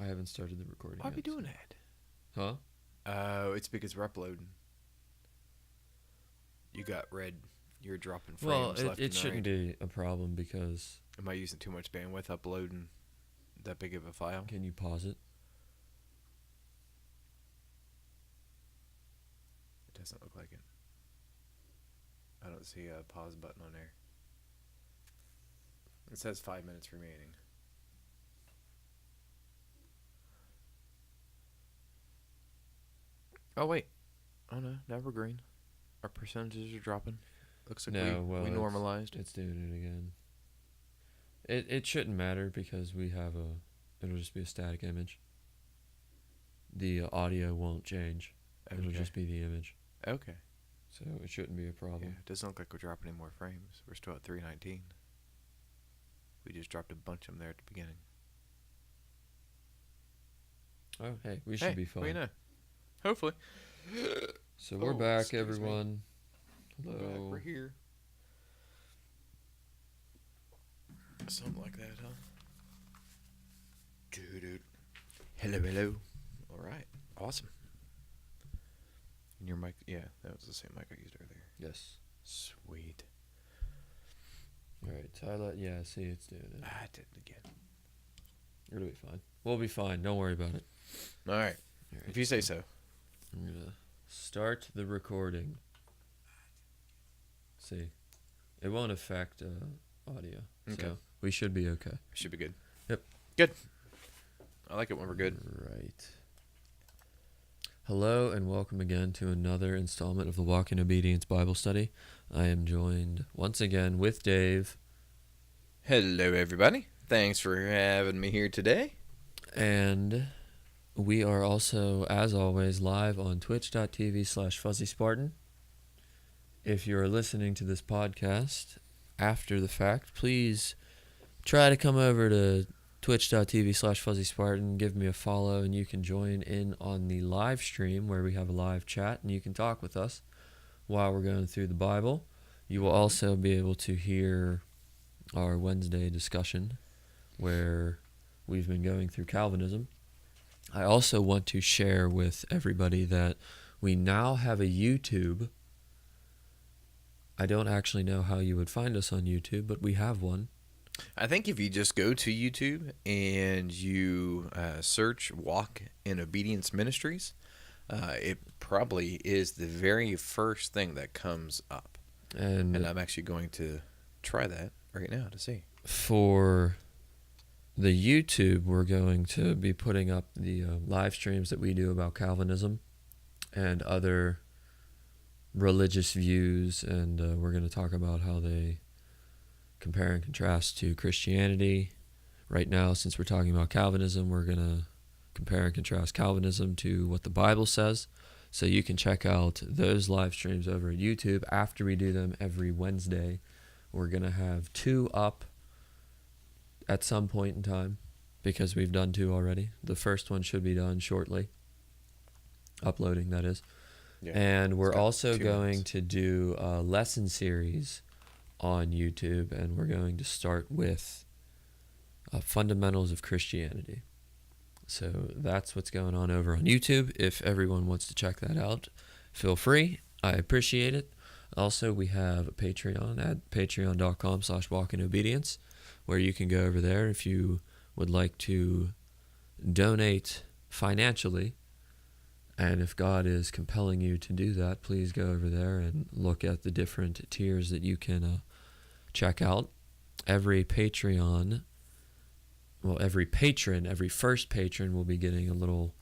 I haven't started the recording Why yet. be doing that? Huh? Oh, it's because we're uploading. You got red. You're dropping frames Well, left and right. it shouldn't be a problem because... Am I using too much bandwidth uploading that big of a file? Can you pause it? It doesn't look like it. I don't see a pause button on there. It says 5 minutes remaining. Oh, wait. Oh, no. Now we're green. Our percentages are dropping. Looks like we normalized. It's doing it again. It shouldn't matter because we have it'll just be a static image. The audio won't change. Okay. It'll just be the image. Okay. So it shouldn't be a problem. Yeah, it doesn't look like we're dropping any more frames. We're still at 319. We just dropped a bunch of them there at the beginning. Oh, hey, we should be fine. Well, you know. Hopefully. So we're back, excuse everyone. Hello. We're back. We're here. Something like that, huh? Dude. Hello. All right. Awesome. And your mic, yeah, that was the same mic I used earlier. Yes. Sweet. All right, see, it's doing it. I did it again. It'll be fine. We'll be fine. Don't worry about it. All right. If you say so. I'm going to start the recording. See, it won't affect audio. Okay. So we should be okay. Should be good. Yep. Good. I like it when we're good. Right. Hello and welcome again to another installment of the Walk in Obedience Bible Study. I am joined once again with Dave. Hello, everybody. Thanks for having me here today. And we are also, as always, live on twitch.tv/FuzzySpartan. If you're listening to this podcast after the fact, please try to come over to twitch.tv/FuzzySpartan, give me a follow, and you can join in on the live stream where we have a live chat, and you can talk with us while we're going through the Bible. You will also be able to hear our Wednesday discussion where we've been going through Calvinism. I also want to share with everybody that we now have a YouTube. I don't actually know how you would find us on YouTube, but we have one. I think if you just go to YouTube and you search Walk in Obedience Ministries, it probably is the very first thing that comes up. And I'm actually going to try that right now to see. For the YouTube, we're going to be putting up the live streams that we do about Calvinism and other religious views, and we're going to talk about how they compare and contrast to Christianity. Right now, since we're talking about Calvinism, we're going to compare and contrast Calvinism to what the Bible says. So you can check out those live streams over at YouTube. After we do them every Wednesday, we're going to have 2 up at some point in time because we've done 2 already. The first one should be done shortly. Uploading, that is. Yeah, and we're also going to do a lesson series on YouTube, and we're going to start with fundamentals of Christianity. So that's what's going on over on YouTube. If everyone wants to check that out, feel free. I appreciate it. Also, we have a Patreon at patreon.com/walkinobedience, where you can go over there if you would like to donate financially. And if God is compelling you to do that, please go over there and look at the different tiers that you can check out. Every first patron will be getting a little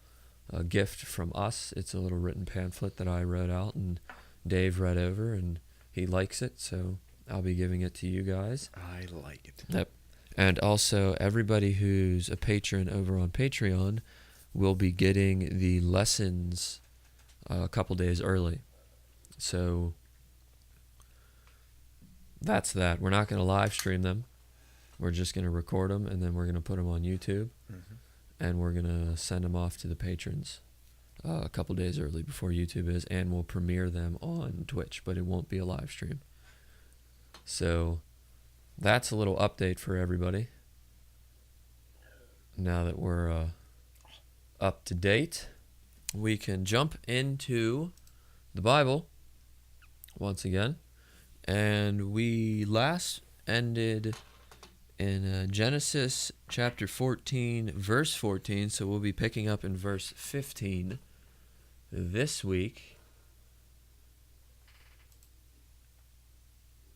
gift from us. It's a little written pamphlet that I wrote out and Dave read over, and he likes it, so I'll be giving it to you guys. I like it. Yep. And also, everybody who's a patron over on Patreon will be getting the lessons a couple days early. So that's that. We're not going to live stream them. We're just going to record them, and then we're going to put them on YouTube, and we're going to send them off to the patrons a couple days early before YouTube is, and we'll premiere them on Twitch, but it won't be a live stream. So that's a little update for everybody. Now that we're up to date, we can jump into the Bible once again. And we last ended in Genesis chapter 14, verse 14. So we'll be picking up in verse 15 this week.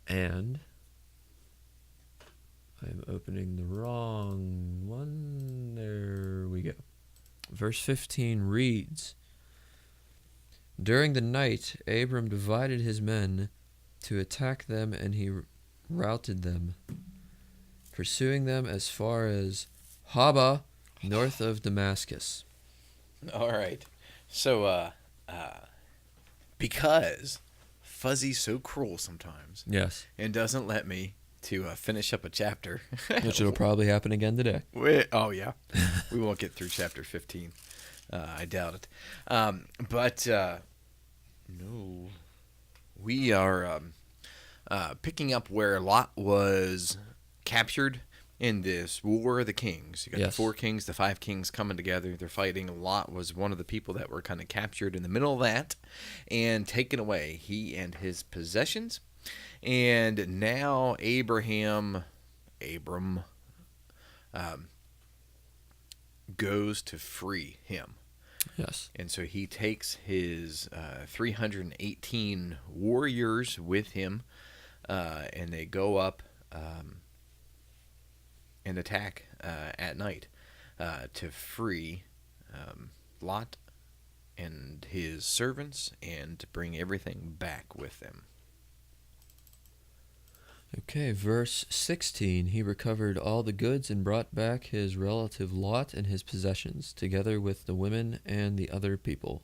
And I'm opening the wrong one. There we go. Verse 15 reads, "During the night, Abram divided his men to attack them, and he routed them, pursuing them as far as Haba, north of Damascus." All right. So, because Fuzzy's so cruel sometimes Yes, and doesn't let me to finish up a chapter. which will probably happen again today. Oh, yeah. We won't get through chapter 15. I doubt it. But, no. We are picking up where Lot was captured in this War of the Kings. You got Yes. the 4 kings, the 5 kings coming together. They're fighting. Lot was one of the people that were kind of captured in the middle of that and taken away, he and his possessions. And now Abram, goes to free him. Yes. And so he takes his 318 warriors with him, and they go up and attack at night to free Lot and his servants and to bring everything back with them. Okay, verse 16. "He recovered all the goods and brought back his relative Lot and his possessions, together with the women and the other people."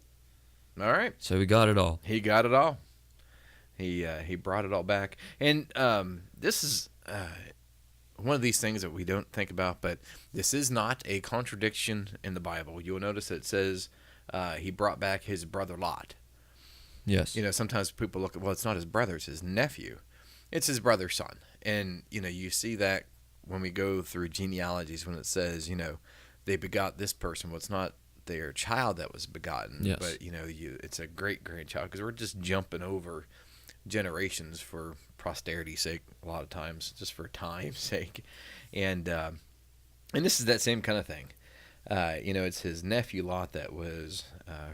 All right. So we got it all. He got it all. He brought it all back. And this is one of these things that we don't think about, but this is not a contradiction in the Bible. You'll notice that it says he brought back his brother Lot. Yes. You know, sometimes people look at, well, it's not his brother, it's his nephew. It's his brother's son. And, you know, you see that when we go through genealogies when it says, you know, they begot this person. Well, it's not their child that was begotten, Yes. but, you know, it's a great-grandchild, because we're just jumping over generations for posterity's sake a lot of times, just for time's sake. And this is that same kind of thing. You know, it's his nephew Lot that was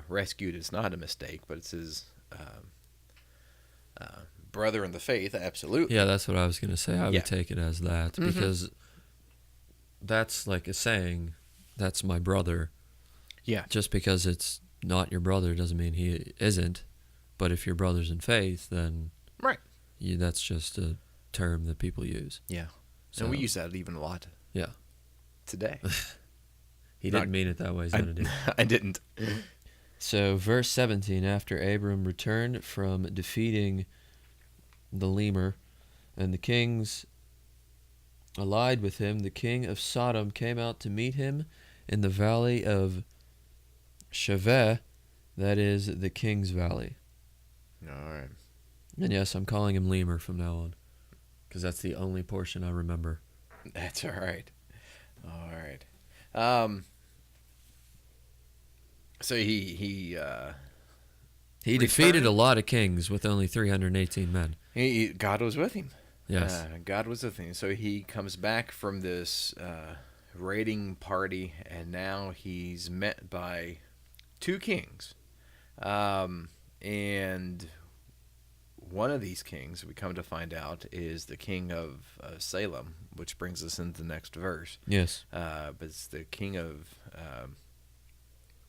rescued. It's not a mistake, but it's his brother in the faith, absolutely. Yeah, that's what I was going to say. I Yeah. would take it as that, because that's like a saying, that's my brother. Yeah. Just because it's not your brother doesn't mean he isn't. But if your brother's in faith, then Right. That's just a term that people use. Yeah. So, And we use that even a lot yeah. today. He didn't mean it that way, Xanadu. I didn't. So, verse 17, "After Abram returned from defeating the lemur and the kings allied with him, the king of Sodom came out to meet him in the valley of Shaveh, that is the king's valley." All right. And yes, I'm calling him lemur from now on, because that's the only portion I remember. That's all right. All right. So he defeated a lot of kings with only 318 men. God was with him. Yes. God was with him. So he comes back from this raiding party, and now he's met by 2 kings. And one of these kings, we come to find out, is the king of Salem, which brings us into the next verse. Yes. But it's the king of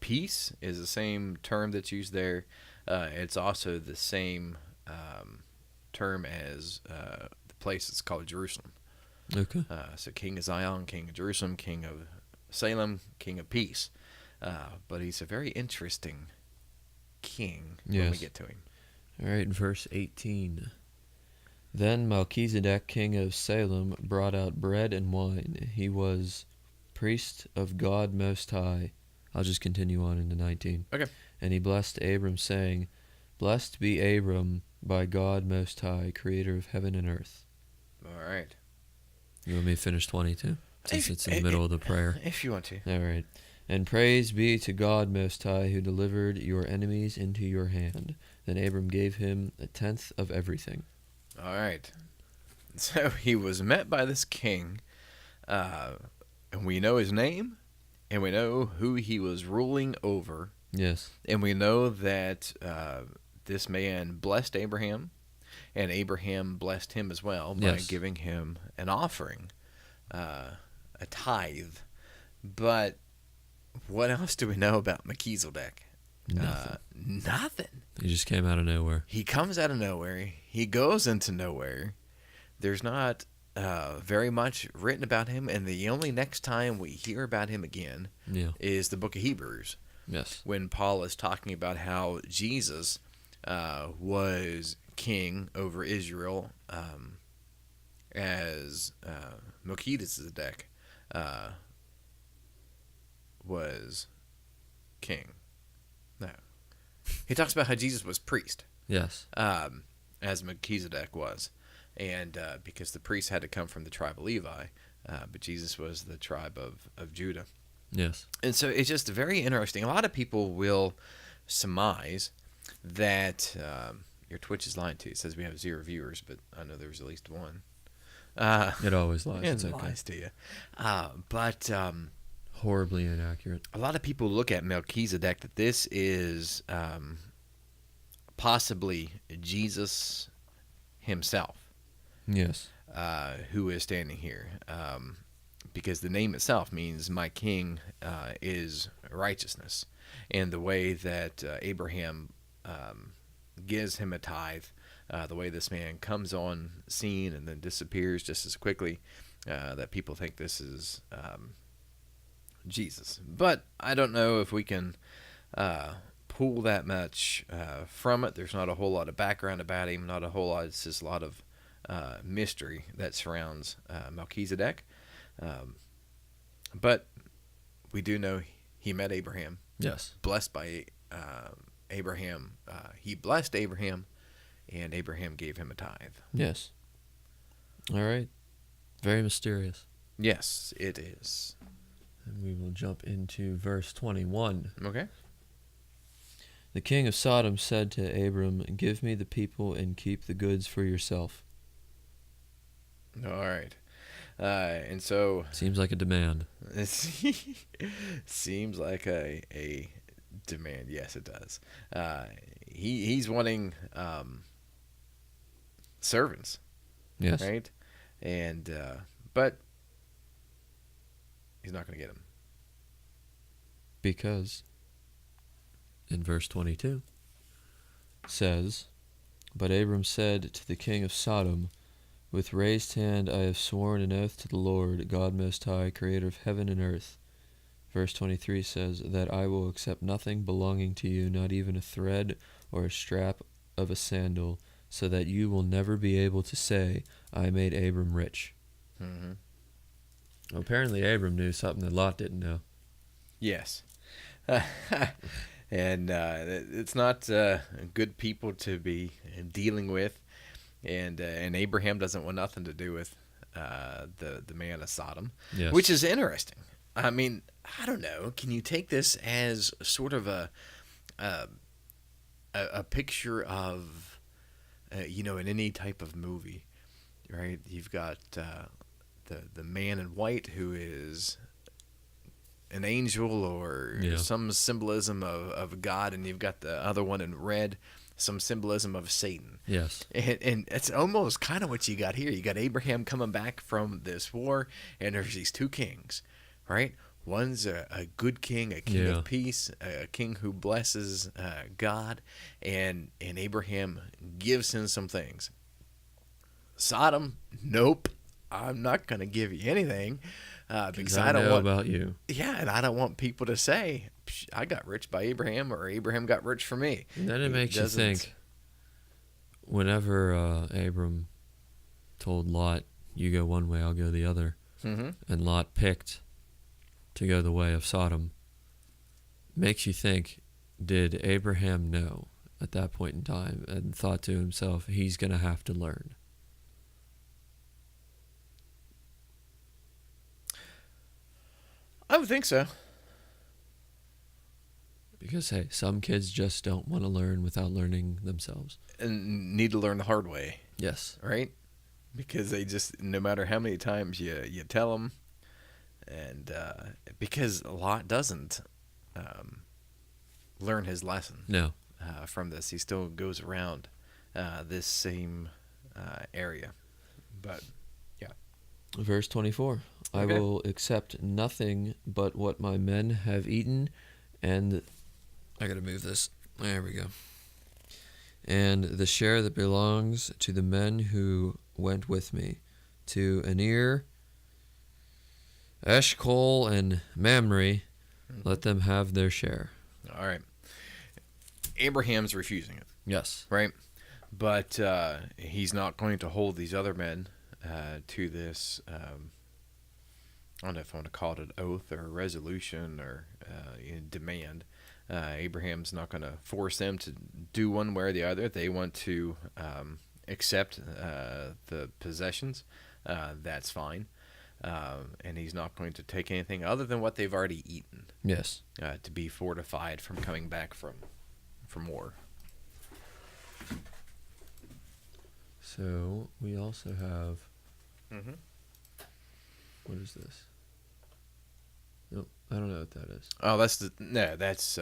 peace is the same term that's used there. It's also the same term as the place that's called Jerusalem. Okay. So King of Zion, King of Jerusalem, King of Salem, King of Peace. But he's a very interesting king when we Yes. get to him. All right, verse 18. "Then Melchizedek, king of Salem, brought out bread and wine. He was priest of God Most High." I'll just continue on into 19. Okay. "And he blessed Abram, saying, Blessed be Abram by God Most High, creator of heaven and earth." All right. You want me to finish 22? Since it's in the middle of the prayer. If you want to. All right. And praise be to God Most High, who delivered your enemies into your hand. Then Abram gave him a tenth of everything. All right. So he was met by this king, and we know his name, and we know who he was ruling over, Yes. and we know that this man blessed Abraham, and Abraham blessed him as well by Yes. giving him an offering, a tithe. But what else do we know about Melchizedek? Nothing. Nothing. He just came out of nowhere. He comes out of nowhere. He goes into nowhere. There's not very much written about him, and the only next time we hear about him again Yeah. is the book of Hebrews, Yes. when Paul is talking about how Jesus was king over Israel as Melchizedek was king. No. He talks about how Jesus was priest, Yes. as Melchizedek was. And because the priest had to come from the tribe of Levi, but Jesus was the tribe of Judah. Yes. And so it's just very interesting. A lot of people will surmise that your Twitch is lying to you. It says we have 0 viewers, but I know there was at least one. It always lies. It It's okay. lies to you. But Horribly inaccurate. a lot of people look at Melchizedek that this is possibly Jesus himself. Yes. Who is standing here, because the name itself means my king is righteousness, and the way that Abraham gives him a tithe, the way this man comes on scene and then disappears just as quickly, that people think this is Jesus. But I don't know if we can pull that much from it. There's not a whole lot of background about him, not a whole lot. It's just a lot of mystery that surrounds Melchizedek. But we do know he met Abraham, Yes. blessed by Abraham. He blessed Abraham, and Abraham gave him a tithe. Yes. All right. Very mysterious. Yes, it is. And we will jump into verse 21. Okay. The king of Sodom said to Abram, "Give me the people and keep the goods for yourself." All right. And so Seems like a demand. it seems like a demand. Yes, it does. He's wanting servants, Yes. right? And but he's not going to get them. Because in verse 22 says, "But Abram said to the king of Sodom, with raised hand I have sworn an oath to the Lord, God Most High, creator of heaven and earth." Verse 23 says, "That I will accept nothing belonging to you, not even a thread or a strap of a sandal, so that you will never be able to say, I made Abram rich." Mm-hmm. Apparently Abram knew something that Lot didn't know. Yes. And it's not good people to be dealing with. And Abraham doesn't want nothing to do with the man of Sodom, Yes. which is interesting. I mean, I don't know. Can you take this as sort of a picture of, in any type of movie, right? You've got the man in white who is an angel or some symbolism of God, and you've got the other one in red, some symbolism of Satan. Yes. And it's almost kind of what you got here. You got Abraham coming back from this war, and there's these two kings, right? One's a good king, a king of peace, a king who blesses God, and Abraham gives him some things. Sodom, nope, I'm not going to give you anything because I don't know want about you. Yeah, and I don't want people to say I got rich by Abraham or Abraham got rich for me. And then it makes you think, whenever Abram told Lot, "You go one way, I'll go the other," Mm-hmm. and Lot picked to go the way of Sodom, makes you think, did Abraham know at that point in time and thought to himself, he's going to have to learn? I would think so. Because, hey, some kids just don't want to learn without learning themselves. And need to learn the hard way, Yes. right? Because they just, no matter how many times you tell them, and because Lot doesn't learn his lesson No. from this. He still goes around this same area. But, yeah. Verse 24. I Okay. will accept nothing but what my men have eaten, and I gotta move this. There we go. And the share that belongs to the men who went with me, to Anir, Eshcol, and Mamre, let them have their share. All right. Abraham's refusing it, Yes. right? But he's not going to hold these other men to this. I don't know if I want to call it an oath or a resolution or demand. Abraham's not going to force them to do one way or the other. They want to accept the possessions. That's fine. And he's not going to take anything other than what they've already eaten Yes. to be fortified from coming back from war. So we also have. Mm-hmm. What is this? Nope, I don't know what that is. Oh, that's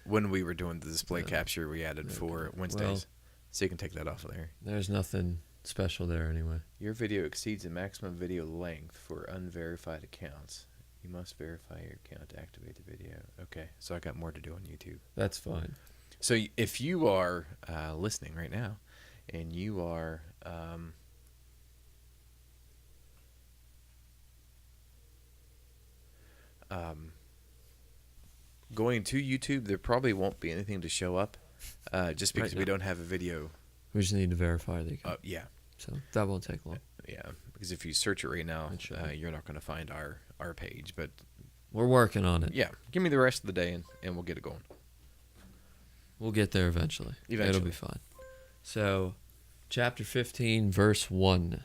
when we were doing the display capture we added for Wednesdays. Well, so you can take that off of there. There's nothing special there anyway. Your video exceeds the maximum video length for unverified accounts. You must verify your account to activate the video. Okay, so I got more to do on YouTube. That's fine. So if you are listening right now, and you are going to YouTube, there probably won't be anything to show up, just because we don't have a video. We just need to verify the account. Yeah. So that won't take long. Yeah, because if you search it right now, you're not going to find our page. But we're working on it. Yeah, give me the rest of the day, and we'll get it going. We'll get there eventually. It'll be fine. So, chapter 15, verse 1.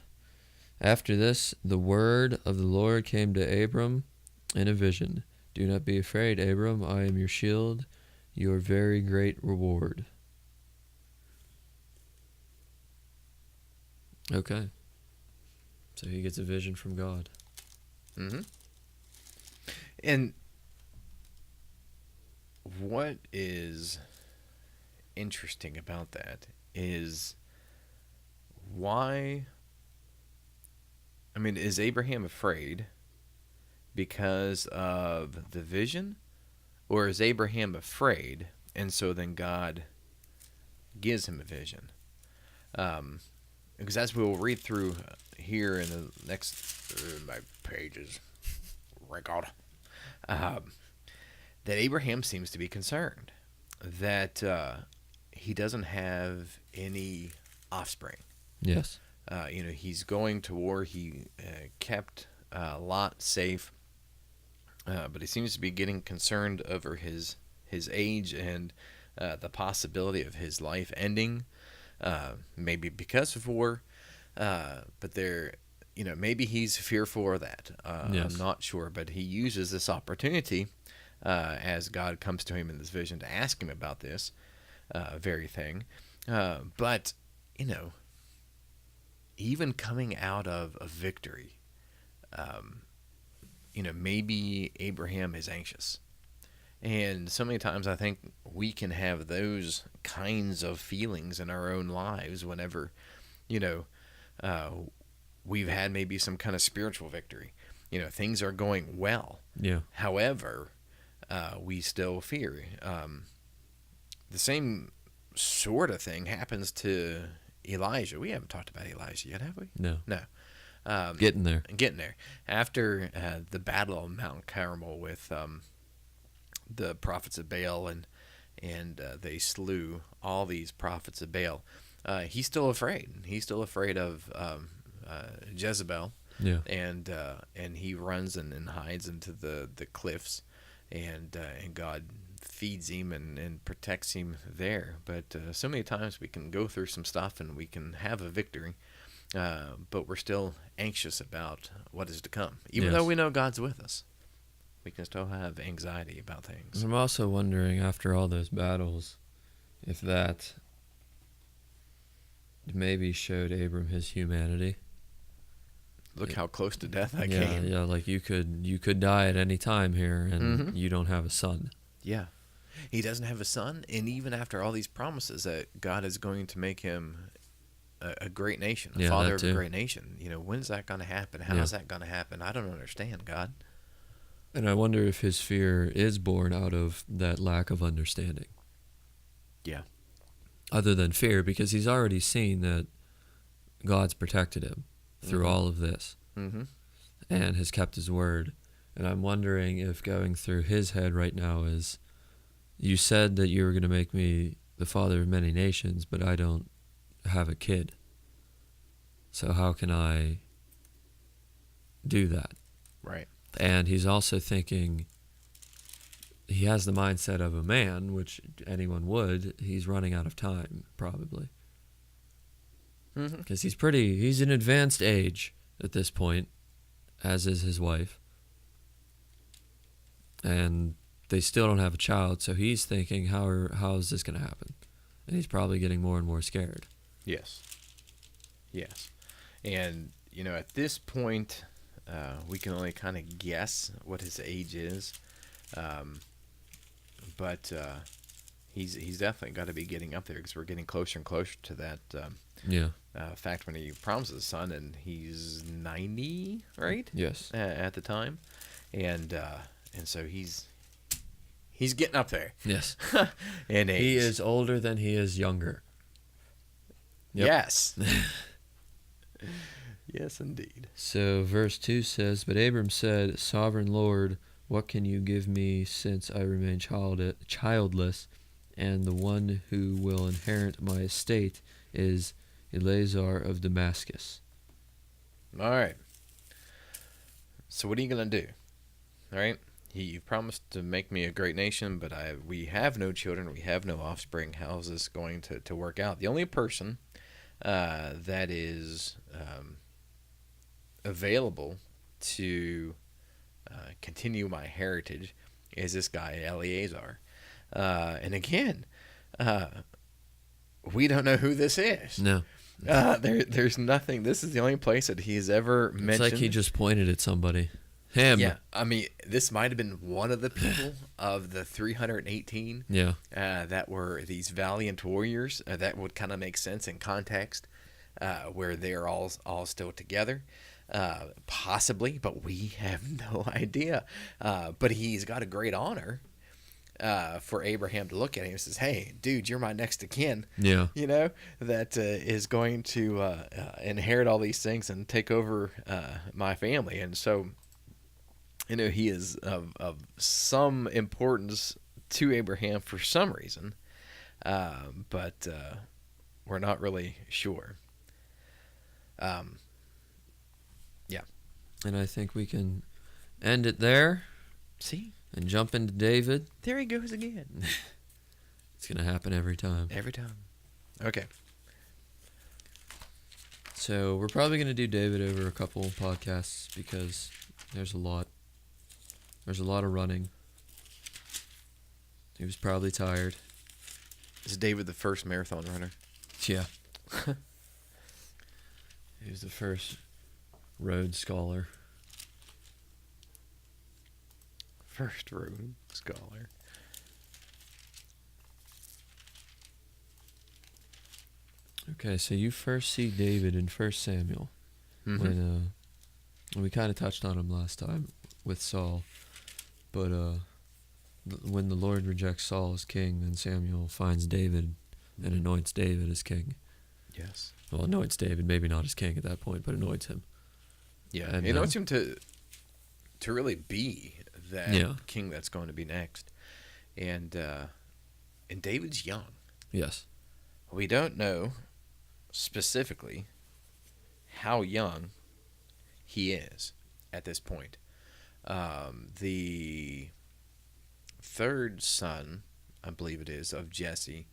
After this, the word of the Lord came to Abram in a vision. Do not be afraid, Abram. I am your shield, your very great reward. Okay. So he gets a vision from God. Mm-hmm. And what is interesting about that is why... I mean, is Abraham afraid because of the vision? Or is Abraham afraid, and so then God gives him a vision? Because as we will read through here in the next my pages, record, that Abraham seems to be concerned that he doesn't have any offspring. Yes. He's going to war. He kept Lot safe, but he seems to be getting concerned over his age and the possibility of his life ending. Maybe because of war, but maybe he's fearful of that. Yes. I'm not sure, but he uses this opportunity as God comes to him in this vision to ask him about this very thing. But even coming out of a victory, maybe Abraham is anxious. And so many times I think we can have those kinds of feelings in our own lives whenever, we've had maybe some kind of spiritual victory. Things are going well. Yeah. However, we still fear. The same sort of thing happens to Elijah. We haven't talked about Elijah yet, have we? No. No. Getting there. After the battle on Mount Carmel with the prophets of Baal, and they slew all these prophets of Baal, he's still afraid. He's still afraid of Jezebel. Yeah. And he runs and hides into the cliffs, and God feeds him and protects him there. But so many times we can go through some stuff and we can have a victory, but we're still anxious about what is to come, even though we know God's with us. We can still have anxiety about things. I'm also wondering, after all those battles, if that maybe showed Abram his humanity. Look how close to death I Yeah, came. yeah, like you could die at any time here, and Mhm. you don't have a son. Yeah. He doesn't have a son, and even after all these promises that God is going to make him a great nation, a Yeah, father that of a too. great nation, when's that going to happen? How Yeah. is that going to happen? I don't understand, God. And I wonder if his fear is born out of that lack of understanding. Yeah. Other than fear, because he's already seen that God's protected him through all of this Mm-hmm. and has kept his word. And I'm wondering if going through his head right now is, you said that you were going to make me the father of many nations, but I don't have a kid. So how can I do that? Right. And he's also thinking, he has the mindset of a man, which anyone would. He's running out of time, probably. Mm-hmm. Because he's in advanced age at this point, as is his wife. And they still don't have a child, so he's thinking, how is this going to happen? And he's probably getting more and more scared. Yes. Yes. And, at this point, we can only kind of guess what his age is. But he's definitely got to be getting up there because we're getting closer and closer to that Yeah. fact when he promises a son, and he's 90, right? Yes. At the time. And so he's getting up there. Yes. In age. He is older than he is younger. Yep. Yes. Yes, indeed. So verse 2 says, "But Abram said, Sovereign Lord, what can you give me since I remain childless, and the one who will inherit my estate is Eleazar of Damascus?" All right. So what are you going to do? All right. You promised to make me a great nation, but we have no children. We have no offspring. How is this going to work out? The only person that is available to continue my heritage is this guy, Eleazar. And again, we don't know who this is. No. There's nothing. This is the only place that he's ever mentioned. It's like he just pointed at somebody. Him. Yeah, I mean, this might have been one of the people of the 318 Yeah. that were these valiant warriors. That would kind of make sense in context, where they're all still together, possibly, but we have no idea. But he's got a great honor for Abraham to look at him and says, "Hey, dude, you're my next of kin." Yeah. That is going to inherit all these things and take over my family, and so. He is of some importance to Abraham for some reason, but we're not really sure. Yeah. And I think we can end it there. See? And jump into David. There he goes again. It's going to happen every time. Every time. Okay. So we're probably going to do David over a couple podcasts because there's a lot. There's a lot of running. He was probably tired. Is David the first marathon runner? Yeah. He was the first Rhodes Scholar. First Rhodes Scholar. Okay, so you first see David in 1 Samuel. Mm-hmm. When we kind of touched on him last time with Saul. But when the Lord rejects Saul as king, then Samuel finds David and anoints David as king. Yes. Well, anoints David, maybe not as king at that point, but anoints him. Yeah, And, he anoints him to really be that Yeah. king that's going to be next. And David's young. Yes. We don't know specifically how young he is at this point. The third son, I believe it is, of Jesse,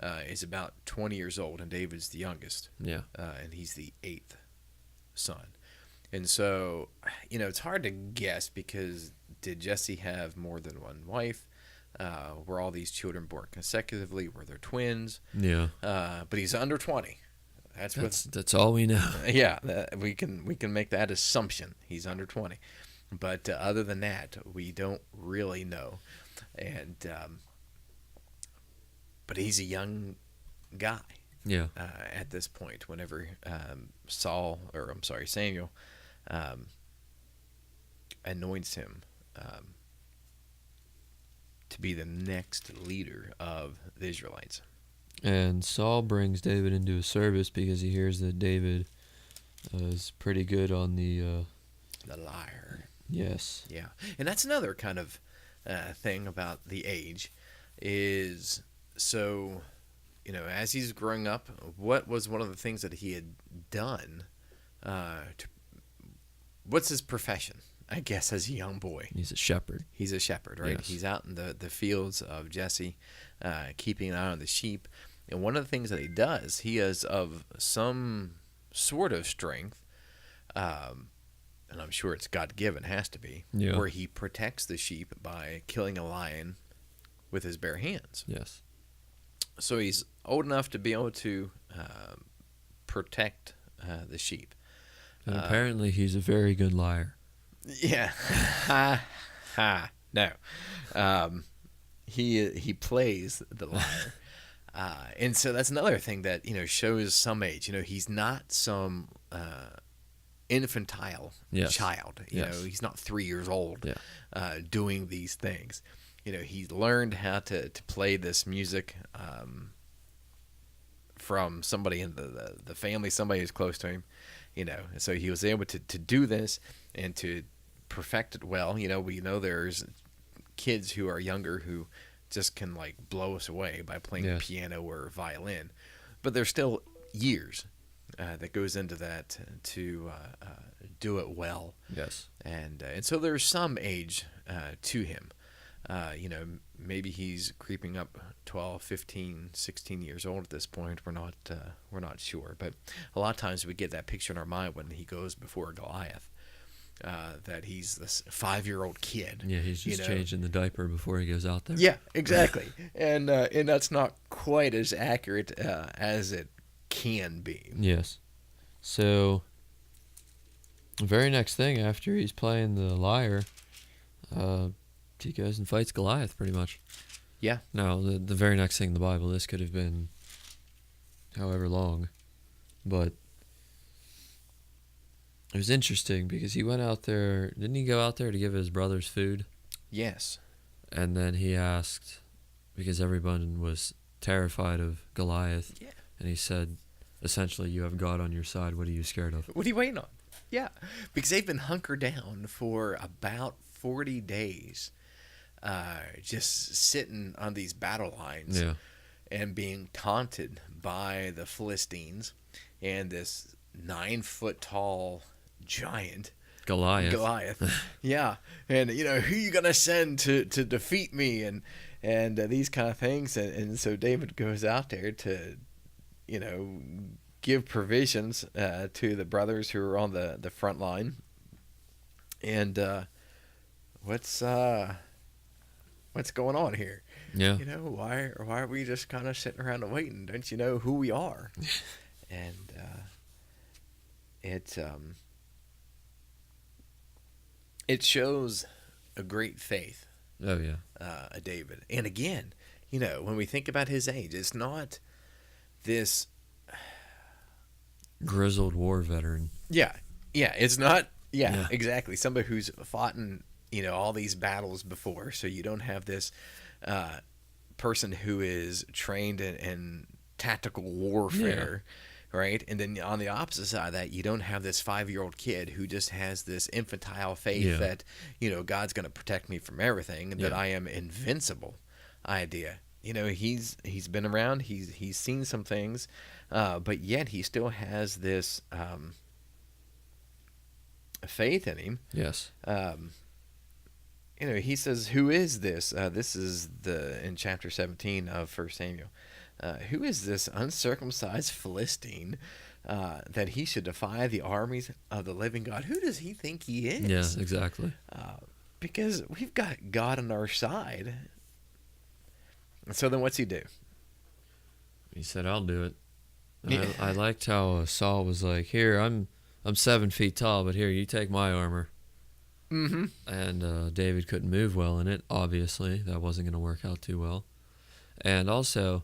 is about 20 years old, and David's the youngest. Yeah. And he's the 8th son. And so, it's hard to guess because Did Jesse have more than one wife? Were all these children born consecutively? Were there twins? Yeah. But he's under 20. That's all we know. Yeah, we can make that assumption. He's under 20. But other than that, we don't really know. And but he's a young guy. Yeah. At this point, whenever Samuel anoints him to be the next leader of the Israelites. And Saul brings David into his service because he hears that David is pretty good on the lyre. Yes. Yeah, and that's another kind of thing about the age is so. As he's growing up, what was one of the things that he had done? What's his profession? I guess as a young boy, He's a shepherd. he's a shepherd, right? Yes. He's out in the fields of Jesse, keeping an eye on the sheep. And one of the things that he does, he is of some sort of strength, and I'm sure it's God-given, has to be, Yeah. where he protects the sheep by killing a lion with his bare hands. Yes. So he's old enough to be able to protect the sheep. And apparently he's a very good liar. Yeah. No. He plays the lyre. And so that's another thing that, shows some age. He's not some infantile Yes. child. Yes. He's not 3 years old Yeah. doing these things. He learned how to play this music from somebody in the family, somebody who's close to him, so he was able to do this and to perfect it well. We know there's kids who are younger who just can like blow us away by playing Yes. piano or violin, but there's still years that goes into that to do it well. Yes. And so there's some age to him. Maybe he's creeping up 12, 15, 16 years old at this point. We're not sure, but a lot of times we get that picture in our mind when he goes before Goliath, that he's this 5-year-old kid. Yeah, he's just changing the diaper before he goes out there. Yeah, exactly. And that's not quite as accurate as it can be. Yes. So, the very next thing after he's playing the lyre, he goes and fights Goliath, pretty much. Yeah. Now, the very next thing in the Bible, this could have been however long, but it was interesting because he went out there. Didn't he go out there to give his brothers food? Yes. And then he asked, because everyone was terrified of Goliath, Yeah. and he said, essentially, you have God on your side. What are you scared of? What are you waiting on? Yeah, because they've been hunkered down for about 40 days, just sitting on these battle lines Yeah. and being taunted by the Philistines and this 9-foot tall giant Goliath. Yeah, and who you gonna send to defeat me and these kind of things, and so David goes out there to give provisions to the brothers who are on the front line. And what's going on here? Yeah. Why are we just kind of sitting around and waiting? Don't you know who we are? And it shows a great faith Oh, yeah. of David. And again, when we think about his age, it's not this Grizzled war veteran. Yeah, it's not. Yeah, Yeah. exactly. Somebody who's fought in all these battles before, so you don't have this person who is trained in tactical warfare, right? And then on the opposite side of that, you don't have this 5-year-old kid who just has this infantile faith Yeah. that God's going to protect me from everything and that Yeah. I am invincible idea. He's been around. He's seen some things, but yet he still has this faith in him. Yes. He says, "Who is this?" This is in chapter 17 of 1 Samuel. Who is this uncircumcised Philistine that he should defy the armies of the living God? Who does he think he is? Yeah, exactly. because we've got God on our side. And so then what's he do? He said, "I'll do it." And Yeah. I liked how Saul was like, "Here, I'm 7 feet tall, but here, you take my armor." Mm-hmm. And David couldn't move well in it. Obviously, that wasn't going to work out too well. And also,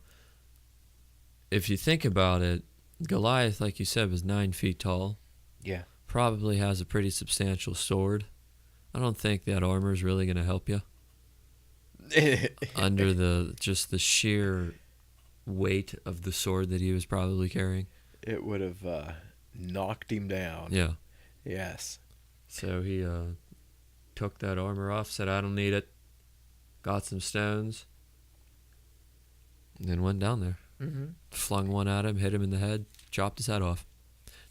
if you think about it, Goliath, like you said, was 9 feet tall. Yeah. Probably has a pretty substantial sword. I don't think that armor is really going to help you under the sheer weight of the sword that he was probably carrying. It would have knocked him down. Yeah. Yes. So he took that armor off, said, "I don't need it." Got some stones, and then went down there. Mm-hmm. Flung one at him, hit him in the head, chopped his head off.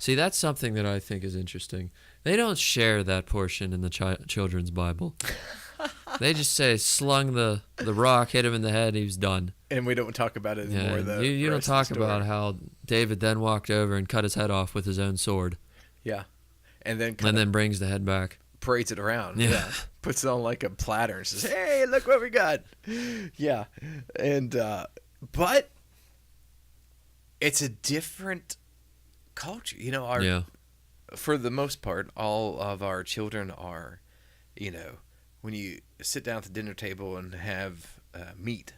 See, that's something that I think is interesting. They don't share that portion in the children's Bible. They just say, slung the rock, hit him in the head, he was done. And we don't talk about it anymore. Yeah, you don't talk about how David then walked over and cut his head off with his own sword. Yeah. And then brings the head back. Parades it around. Yeah. Puts it on like a platter and says, "Hey, look what we got." Yeah. And, but it's a different culture. You know, for the most part, all of our children are, you know, when you sit down at the dinner table and have meat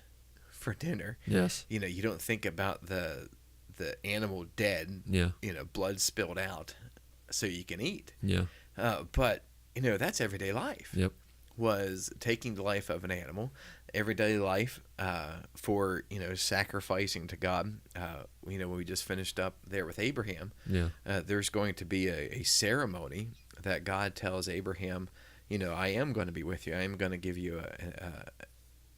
for dinner, yes, you know, you don't think about the animal dead, yeah, you know, blood spilled out so you can eat. Yeah. But, you know, that's everyday life. Yep. Was taking the life of an animal, everyday life for, you know, sacrificing to God. You know, when we just finished up there with Abraham, there's going to be a ceremony that God tells Abraham, you know, I am going to be with you. I am going to give you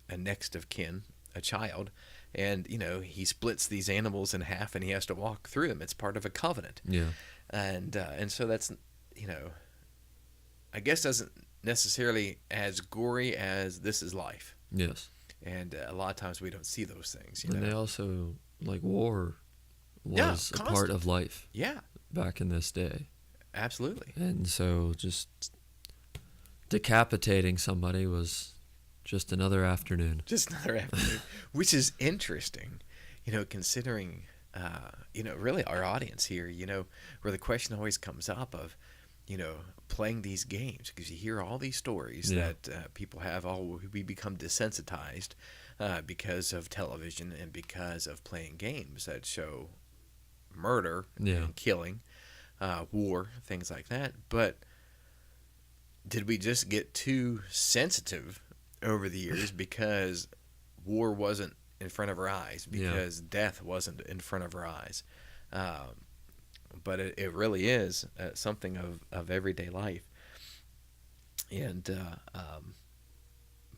a next of kin, a child. And, you know, he splits these animals in half and he has to walk through them. It's part of a covenant. Yeah. And so that's, you know, I guess doesn't necessarily as gory as This Is Life. Yes. And a lot of times we don't see those things. And they also, like, war was a part of life. Yeah. Back in this day. Absolutely. And so just decapitating somebody was just another afternoon. Just another afternoon. Which is interesting, you know, considering, you know, really our audience here, you know, where the question always comes up of, you know, playing these games, because you hear all these stories that people have. We become desensitized because of television and because of playing games that show murder and killing, war, things like that. But did we just get too sensitive over the years because war wasn't in front of our eyes, because death wasn't in front of our eyes? But it really is something of everyday life. And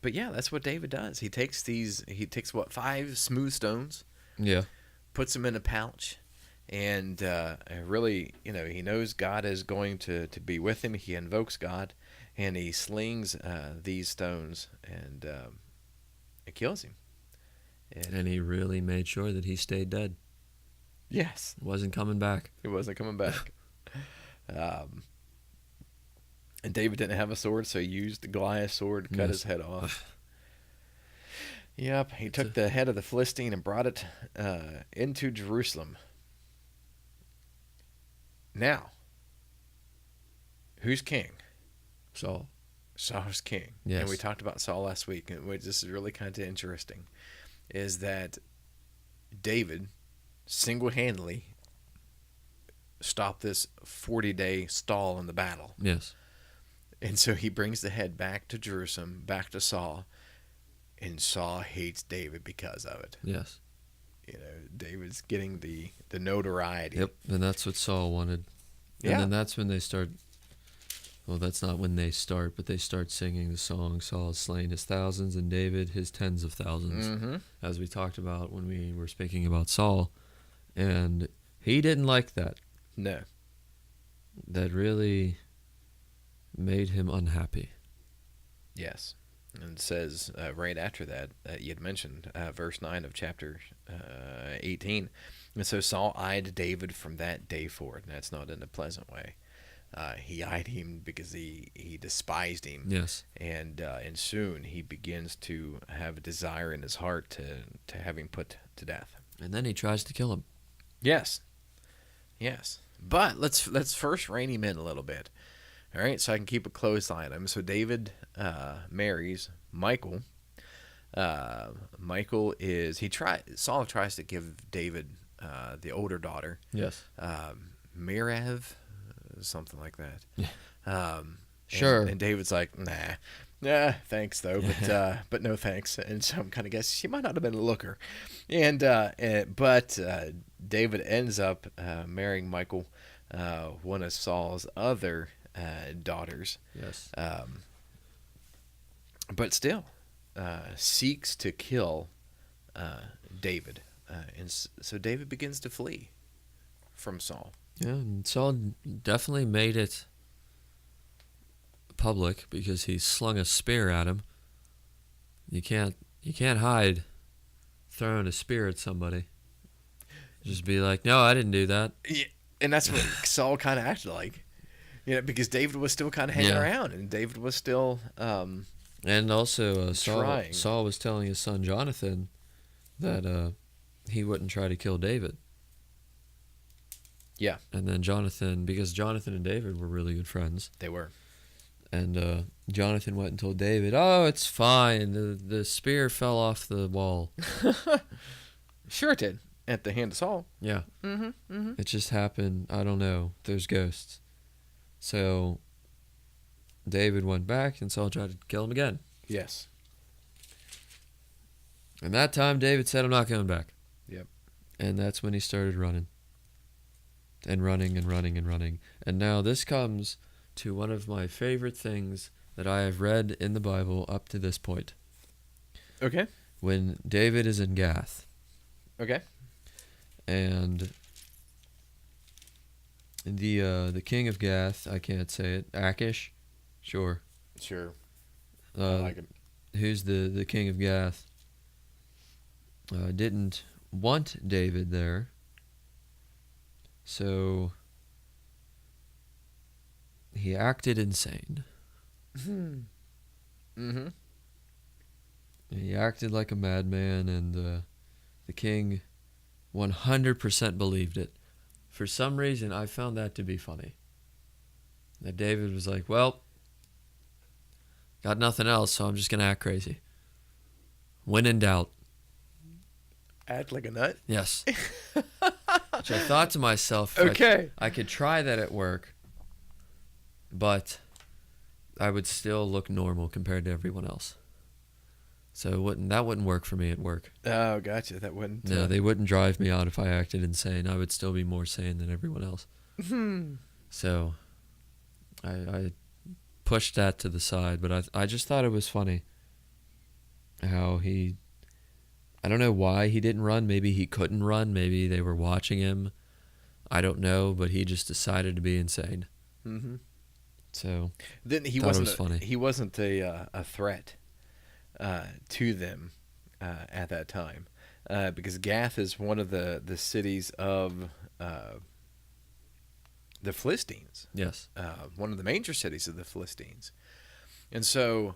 but yeah, that's what David does. He takes 5 smooth stones, puts them in a pouch, and really, you know, he knows God is going to be with him. He invokes God, and he slings these stones, and it kills him. And he really made sure that he stayed dead. Yes. Wasn't coming back. It wasn't coming back. And David didn't have a sword, so he used Goliath's sword to cut his head off. Yep. He took the head of the Philistine and brought it into Jerusalem. Now, who's king? Saul. Saul's king. Yes. And we talked about Saul last week, and which is really kind of interesting, is that David single-handedly stopped this 40-day stall in the battle. Yes. And so he brings the head back to Jerusalem, back to Saul, and Saul hates David because of it. Yes. You know, David's getting the notoriety. Yep, and that's what Saul wanted. Yeah. And then that's when they start, well, that's not when they start, but they start singing the song, Saul has slain his thousands and David his tens of thousands, as we talked about when we were speaking about Saul. And he didn't like that. No. That really made him unhappy. Yes. And it says right after that, you had mentioned verse 9 of chapter 18. And so Saul eyed David from that day forward. And that's not in a pleasant way. He eyed him because he despised him. Yes. And soon he begins to have a desire in his heart to have him put to death. And then he tries to kill him. Yes. Yes. But let's first rein him in a little bit. All right, so I can keep a close eye on him. So David marries Michal. Saul tries to give David the older daughter. Yes. Merav, something like that. Yeah. Sure. And David's like, thanks though, but no thanks. And so I'm kind of guessing she might not have been a looker. But David ends up marrying Michal, one of Saul's other daughters. Yes. But still seeks to kill David. And so David begins to flee from Saul. Yeah, and Saul definitely made it public because he slung a spear at him. You can't hide throwing a spear at somebody. Just be like, no, I didn't do that. Yeah, and that's what Saul kind of acted like. Because David was still kind of hanging around, and David was still and also Saul was telling his son Jonathan that he wouldn't try to kill David. Yeah. And then because Jonathan and David were really good friends. They were. And Jonathan went and told David, oh, it's fine. The spear fell off the wall. Sure it did. At the hand of Saul. Yeah. Mm-hmm. Mm-hmm. It just happened. I don't know. There's ghosts. So David went back and Saul tried to kill him again. Yes. And that time David said, I'm not coming back. Yep. And that's when he started running. And running and running and running. And now this comes to one of my favorite things that I have read in the Bible up to this point. Okay. When David is in Gath. Okay. And the king of Gath, I can't say it, Achish? Sure. Sure. I like it. Who's the king of Gath? Didn't want David there. So he acted insane. Mm-hmm. He acted like a madman, and the king 100% believed it. For some reason, I found that to be funny. That David was like, well, got nothing else, so I'm just going to act crazy. When in doubt. Act like a nut? Yes. Which I thought to myself, okay, I could try that at work, but I would still look normal compared to everyone else. So that wouldn't work for me at work. Oh, gotcha. That wouldn't. No, they wouldn't drive me out if I acted insane. I would still be more sane than everyone else. So I pushed that to the side, but I just thought it was funny how I don't know why he didn't run. Maybe he couldn't run. Maybe they were watching him. I don't know, but he just decided to be insane. Mm-hmm. So then he wasn't a threat to them at that time because Gath is one of the cities of the Philistines. Yes. One of the major cities of the Philistines. And so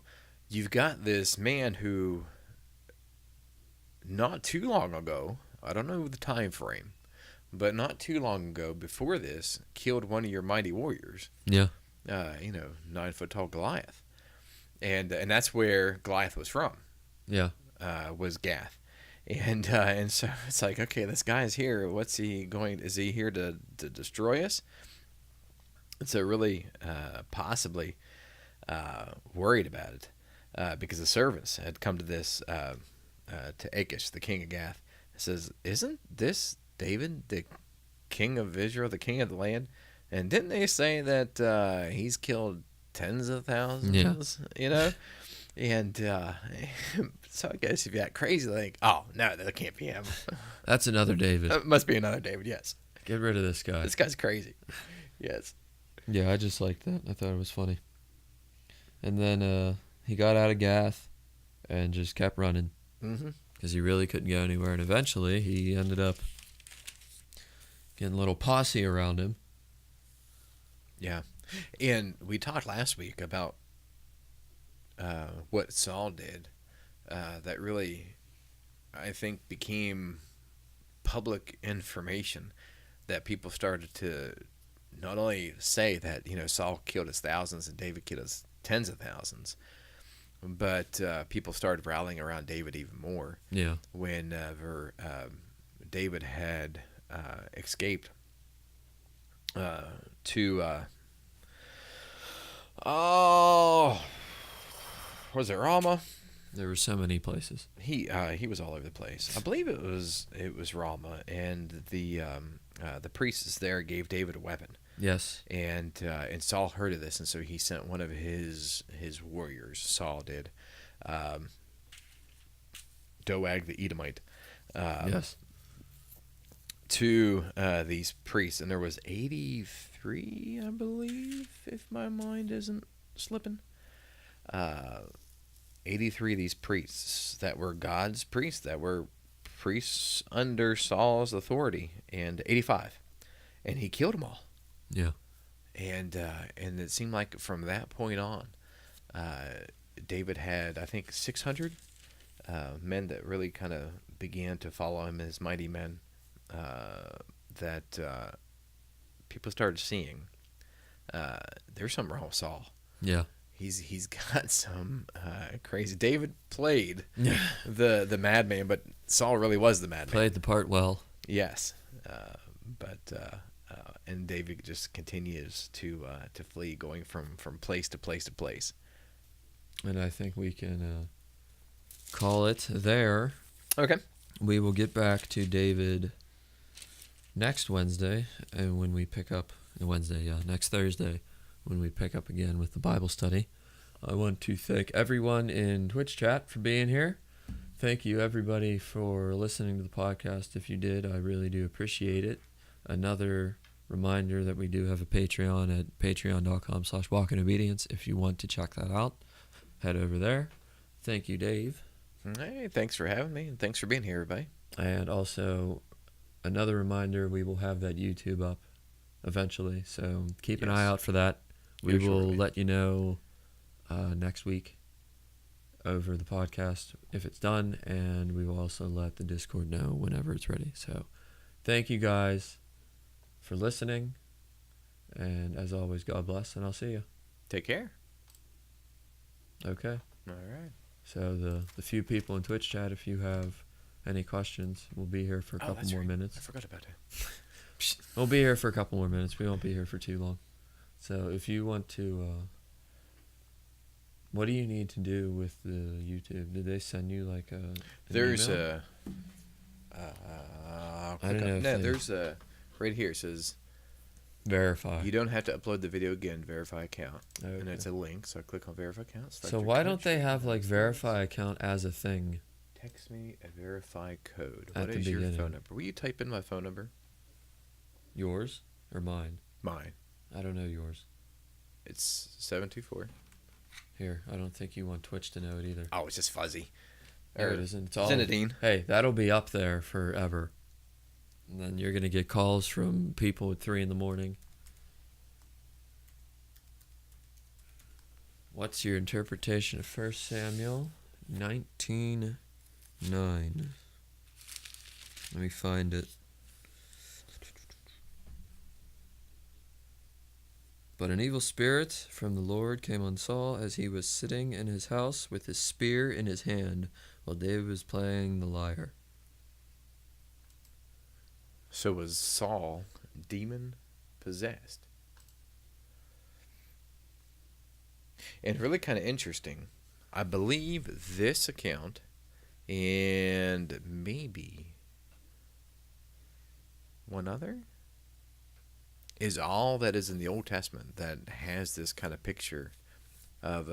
you've got this man who not too long ago, I don't know the time frame, but not too long ago before this, killed one of your mighty warriors. Yeah. 9-foot tall Goliath. And that's where Goliath was from. Yeah. Was Gath. And so it's like, okay, this guy's here. What's he going? Is he here to destroy us? And so really, possibly worried about it because the servants had come to this to Achish, the king of Gath. It says, "Isn't this David, the king of Israel, the king of the land? And didn't they say that he's killed tens of thousands? Yeah. And so I guess if you act crazy, like, oh no, that can't be him. That's another David. That must be another David. Yes. Get rid of this guy. This guy's crazy. Yes. Yeah, I just liked that. I thought it was funny. And then he got out of Gath and just kept running because he really couldn't go anywhere. And eventually he ended up getting a little posse around him. Yeah. And we talked last week about what Saul did that really, I think, became public information that people started to not only say that, Saul killed his thousands and David killed his tens of thousands, but people started rallying around David even more Yeah. whenever David had escaped to oh, was it Rama? There were so many places. He was all over the place. I believe it was Rama, and the priests there gave David a weapon, Yes. and Saul heard of this, and so he sent one of his warriors. Saul did, Doeg the Edomite, Yes. to these priests, and there was 83, I believe, if my mind isn't slipping. 83 of these priests that were God's priests, that were priests under Saul's authority, and 85, and he killed them all. Yeah. And it seemed like from that point on, David had, I think, 600 men that really kind of began to follow him as mighty men, that people started seeing there's something wrong with Saul. Yeah. He's got some crazy. David played Yeah. the madman, but Saul really was the madman. Played the part well. Yes, and David just continues to flee, going from place to place to place. And I think we can call it there. Okay. We will get back to David next Wednesday, and when we pick up next Thursday, when we pick up again with the Bible study. I want to thank everyone in Twitch chat for being here. Thank you, everybody, for listening to the podcast. If you did, I really do appreciate it. Another reminder that we do have a Patreon at patreon.com/walkinobedience. If you want to check that out, head over there. Thank you, Dave. Hey, thanks for having me, and thanks for being here, everybody. And also, another reminder, we will have that YouTube up eventually, so keep an eye out for that. We will let you know next week over the podcast if it's done, and we will also let the Discord know whenever it's ready. So thank you guys for listening, and as always, God bless, and I'll see you. Take care. Okay. All right. So the few people in Twitch chat, if you have any questions, we'll be here for a couple more minutes. I forgot about that. We'll be here for a couple more minutes. We won't be here for too long. So if you want to, what do you need to do with the YouTube? Did they send you like an There's email? I don't know. No, there's a right here. It says verify. you don't have to upload the video again. Verify account, Okay. and it's a link. So I click on verify account. So why don't they have like verify account as a thing? Text me a verify code. At What the is your beginning. phone number? Will you type in my phone number? Yours or mine? Mine. I don't know yours. It's 724. Here, I don't think you want Twitch to know it either. Oh, it's just fuzzy. There it isn't. It's all. Zenadine. Hey, that'll be up there forever. And then you're gonna get calls from people at 3 a.m. What's your interpretation of 1 Samuel 19:9? Let me find it. But an evil spirit from the Lord came on Saul as he was sitting in his house with his spear in his hand while David was playing the lyre. So was Saul demon possessed? And really kind of interesting. I believe this account and maybe one other is all that is in the Old Testament that has this kind of picture of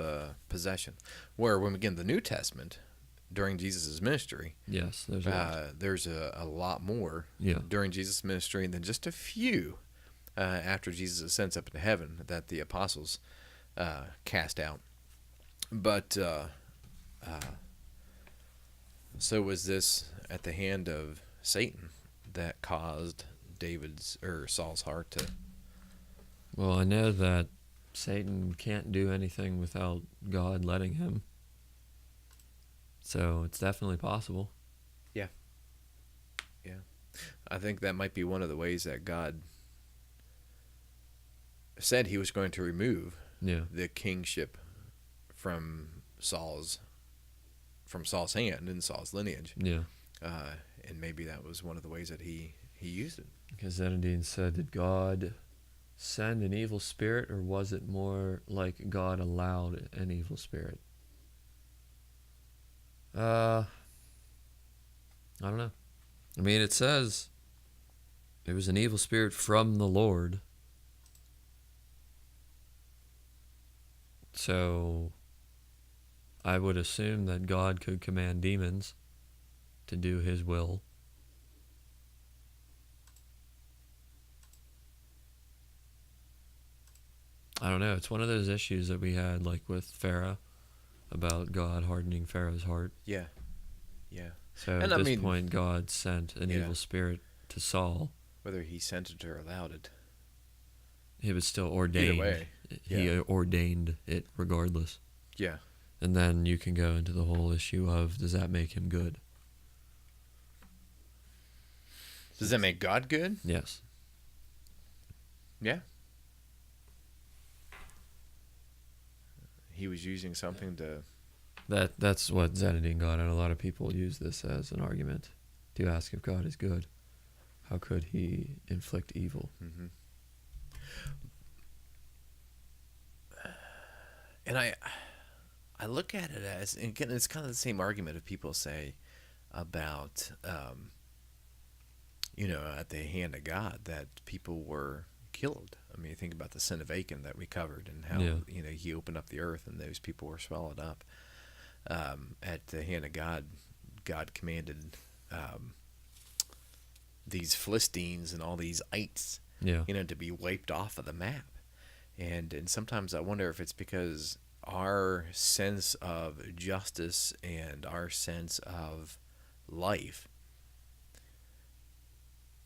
possession. Where when we get in the New Testament, during Jesus' ministry, Yes, there's a there's a lot more yeah. during Jesus' ministry than just a few after Jesus ascends up into heaven that the apostles cast out. But so was this at the hand of Satan that caused Saul's heart to? Well, I know that Satan can't do anything without God letting him. So it's definitely possible. Yeah. I think that might be one of the ways that God said he was going to remove the kingship from Saul's hand and Saul's lineage. Yeah. And maybe that was one of the ways that he used it. Because Zenadine said, did God send an evil spirit, or was it more like God allowed an evil spirit? I don't know. I mean, it says it was an evil spirit from the Lord. So I would assume that God could command demons to do his will. I don't know. It's one of those issues that we had, like with Pharaoh, about God hardening Pharaoh's heart. Yeah. So And at this point, God sent an evil spirit to Saul. Whether he sent it or allowed it, He was still ordained. Either way. He ordained it regardless. Yeah. And then you can go into the whole issue of, does that make him good? Does that make God good? Yes. Yeah. He was using something to... That's what Zenadine got, and a lot of people use this as an argument to ask if God is good. How could he inflict evil? Mm-hmm. And I look at it as, and again, it's kind of the same argument of people say about, at the hand of God, that people were killed. I mean, you think about the sin of Achan that we covered, and how he opened up the earth and those people were swallowed up. At the hand of God, God commanded these Philistines and all these ites, to be wiped off of the map. And sometimes I wonder if it's because our sense of justice and our sense of life,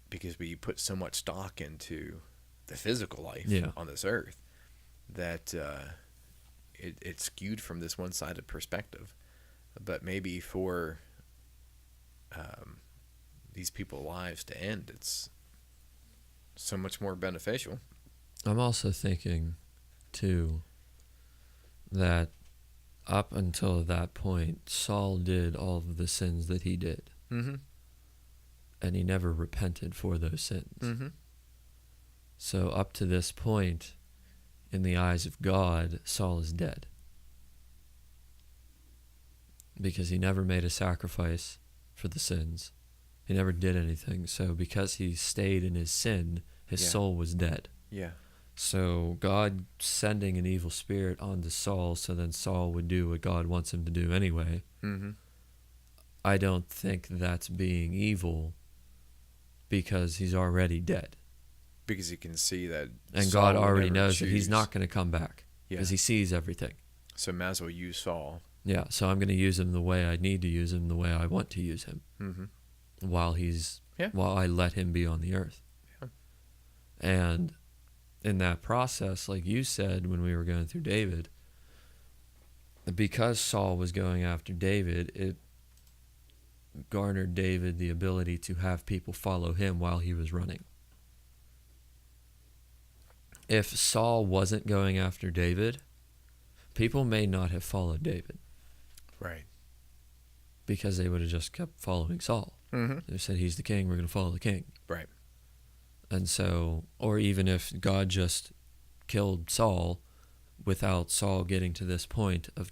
because we put so much stock into the physical life on this earth, that it's skewed from this one-sided perspective. But maybe for these people's lives to end, it's so much more beneficial. I'm also thinking, too, that up until that point, Saul did all of the sins that he did. Mm-hmm. And he never repented for those sins. Mm-hmm. So up to this point, in the eyes of God, Saul is dead. Because he never made a sacrifice for the sins. He never did anything. So because he stayed in his sin, his soul was dead. Yeah. So God sending an evil spirit onto Saul so then Saul would do what God wants him to do anyway. Mm-hmm. I don't think that's being evil, because he's already dead. Because he can see that, and Saul God already knows that he's choose. not going to come back, because he sees everything. So might as well use Saul. Yeah, so I'm going to use him the way I need to use him, the way I want to use him, while I let him be on the earth. Yeah. And in that process, like you said when we were going through David, because Saul was going after David, it garnered David the ability to have people follow him while he was running. If Saul wasn't going after David, people may not have followed David. Right. Because they would have just kept following Saul. Mm-hmm. They said, he's the king, we're going to follow the king. Right. And so, or even if God just killed Saul without Saul getting to this point of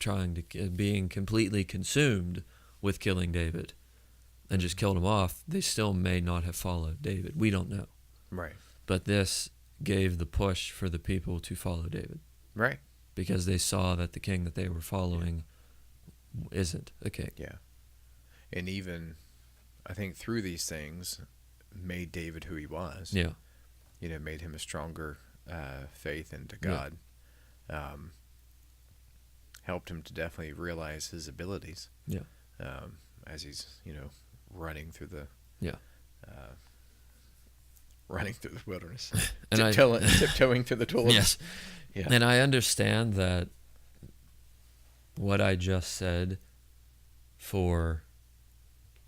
being completely consumed with killing David and just killed him off, they still may not have followed David. We don't know. Right. But this gave the push for the people to follow David. Right. Because they saw that the king that they were following isn't a king. Yeah. And even, I think through these things, made David who he was. Yeah. Made him a stronger faith into God. Yeah. Helped him to definitely realize his abilities. Yeah. As he's, running through the wilderness, and tiptoeing through the tulips. Yes. Yeah. And I understand that what I just said, for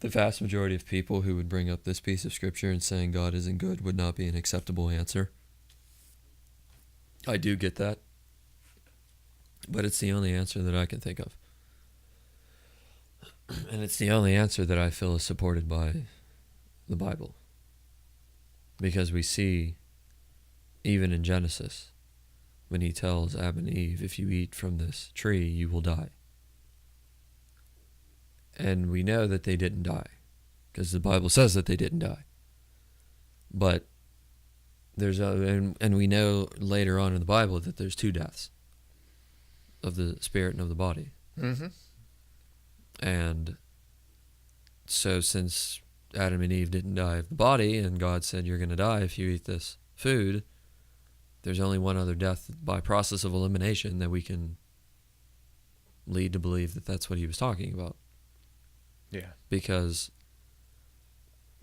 the vast majority of people who would bring up this piece of scripture and saying God isn't good, would not be an acceptable answer. I do get that. But it's the only answer that I can think of. And it's the only answer that I feel is supported by the Bible. Because we see, even in Genesis, when he tells Adam and Eve, if you eat from this tree, you will die. And we know that they didn't die, because the Bible says that they didn't die. But and we know later on in the Bible that there's two deaths, of the spirit and of the body. Mm-hmm. And so since Adam and Eve didn't die of the body, and God said you're going to die if you eat this food, there's only one other death by process of elimination that we can lead to believe that that's what he was talking about. Yeah. Because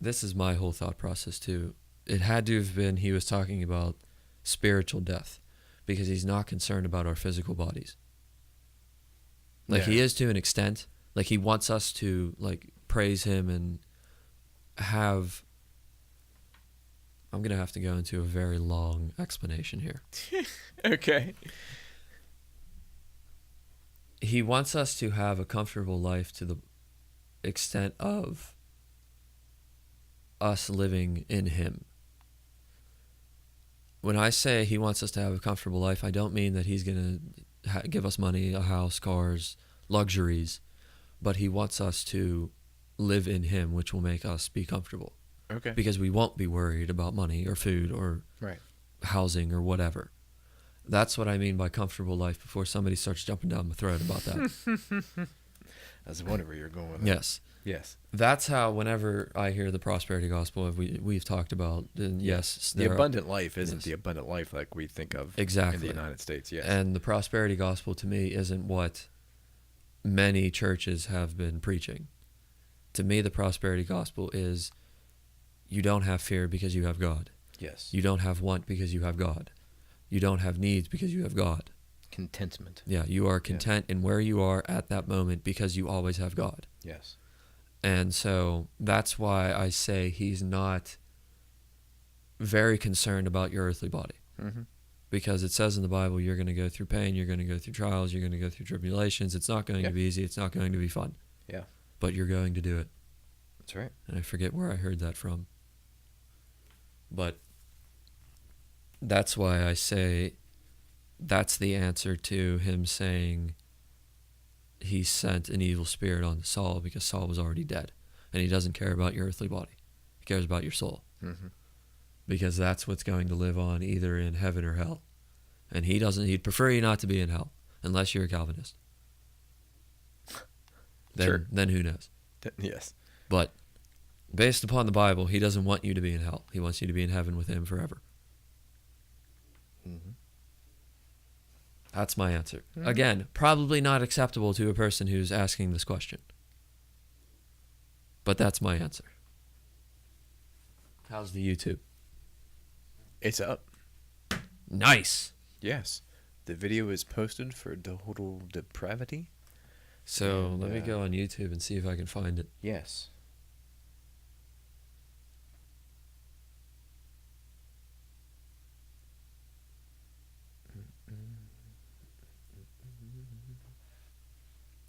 this is my whole thought process too. It had to have been he was talking about spiritual death, because he's not concerned about our physical bodies. Like, he is to an extent. Like, he wants us to, like, praise him and have... I'm going to have to go into a very long explanation here. Okay. He wants us to have a comfortable life to the extent of us living in him. When I say he wants us to have a comfortable life, I don't mean that he's going to give us money, a house, cars, luxuries, but he wants us to live in him, which will make us be comfortable. Okay. Because we won't be worried about money or food or housing or whatever. That's what I mean by comfortable life, before somebody starts jumping down my throat about that. I was wondering where you're going with that. Yes. Yes. That's how, whenever I hear the prosperity gospel, we've talked about, and yes, the abundant life isn't the abundant life like we think of exactly in the United States. Yes. And the prosperity gospel to me isn't what many churches have been preaching. To me, the prosperity gospel is you don't have fear because you have God. Yes. You don't have want because you have God. You don't have needs because you have God. Contentment. Yeah, you are content in where you are at that moment because you always have God. Yes. And so that's why I say he's not very concerned about your earthly body. Mm-hmm. Because it says in the Bible, you're going to go through pain, you're going to go through trials, you're going to go through tribulations. It's not going to be easy. It's not going to be fun. Yeah. But you're going to do it. That's right. And I forget where I heard that from. But that's why I say that's the answer to him saying he sent an evil spirit on Saul, because Saul was already dead. And he doesn't care about your earthly body. He cares about your soul. Mm-hmm. Because that's what's going to live on either in heaven or hell. And he'd prefer you not to be in hell, unless you're a Calvinist. Then who knows? Yes. But based upon the Bible, he doesn't want you to be in hell. He wants you to be in heaven with him forever. Mm-hmm. That's my answer. Mm-hmm. Again, probably not acceptable to a person who's asking this question. But that's my answer. How's the YouTube? It's up. Nice. Yes. The video is posted for Total Depravity. So let me go on YouTube and see if I can find it. Yes.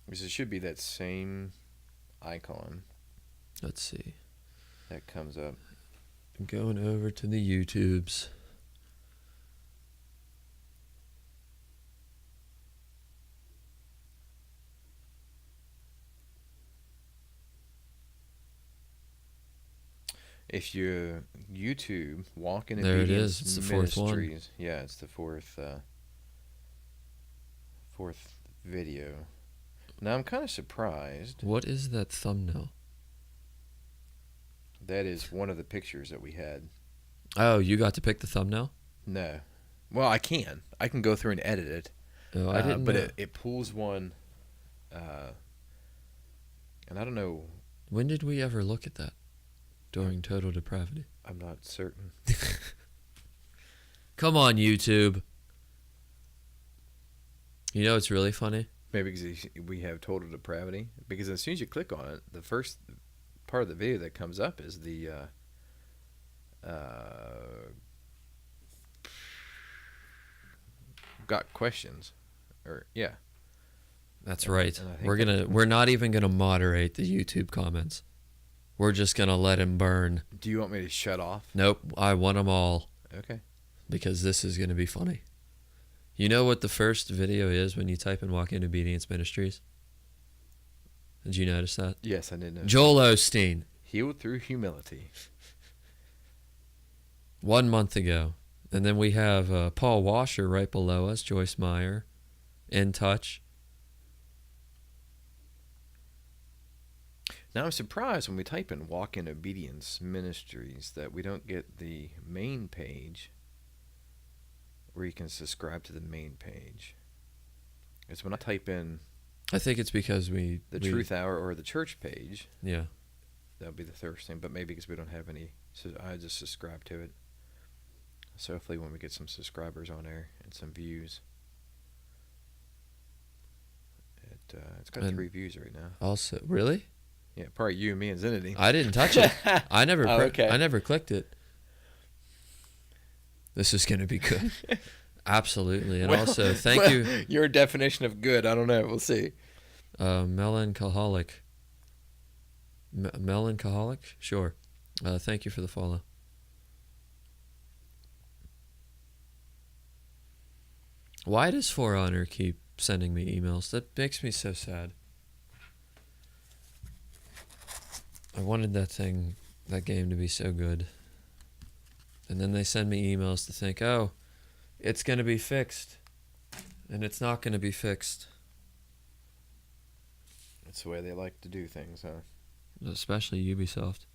Because it should be that same icon Let's see. that comes up. I'm going over to the YouTubes. If you YouTube Walk in There it Obedience is. It's the fourth one. Ministries, yeah, it's the fourth video. Now I'm kind of surprised. What is that thumbnail? That is one of the pictures that we had. Oh, you got to pick the thumbnail? No, well I can go through and edit it. Oh, I didn't but know. it pulls one, and I don't know. When did we ever look at that? During Total Depravity. I'm not certain. Come on, YouTube. You know, it's really funny. Maybe because we have total depravity. Because as soon as you click on it, the first part of the video that comes up is the got questions, or yeah. That's And- right. and I think We're not even gonna moderate the YouTube comments. We're just gonna let him burn. Do you want me to shut off? Nope, I want them all Okay. because this is gonna be funny. You know what the first video is when you type in Walk in Obedience Ministries? Did you notice that? Yes, I did know. Joel Osteen, Healed through humility. 1 month ago. And then we have Paul Washer right below us, Joyce Meyer, In Touch. Now I'm surprised when we type in Walk in Obedience Ministries that we don't get the main page where you can subscribe to the main page. It's when I type in I think it's because we Truth Hour or the church page, Yeah. that'll be the first thing, but maybe because we don't have any, so I just subscribe to it. So hopefully when we get some subscribers on there and some views. It's got And 3 views right now. Also, really? Yeah, probably you, me, and Zinity. I didn't touch it. I never Oh, okay. I never clicked it. This is going to be good. Absolutely. And Well- also, thank well, you, Your definition of good, I don't know. We'll see. Melancholic. Melancholic? Sure. Thank you for the follow. Why does For Honor keep sending me emails? That makes me so sad. I wanted that game to be so good. And then they send me emails to think, oh, it's going to be fixed. And it's not going to be fixed. That's the way they like to do things, huh? Especially Ubisoft.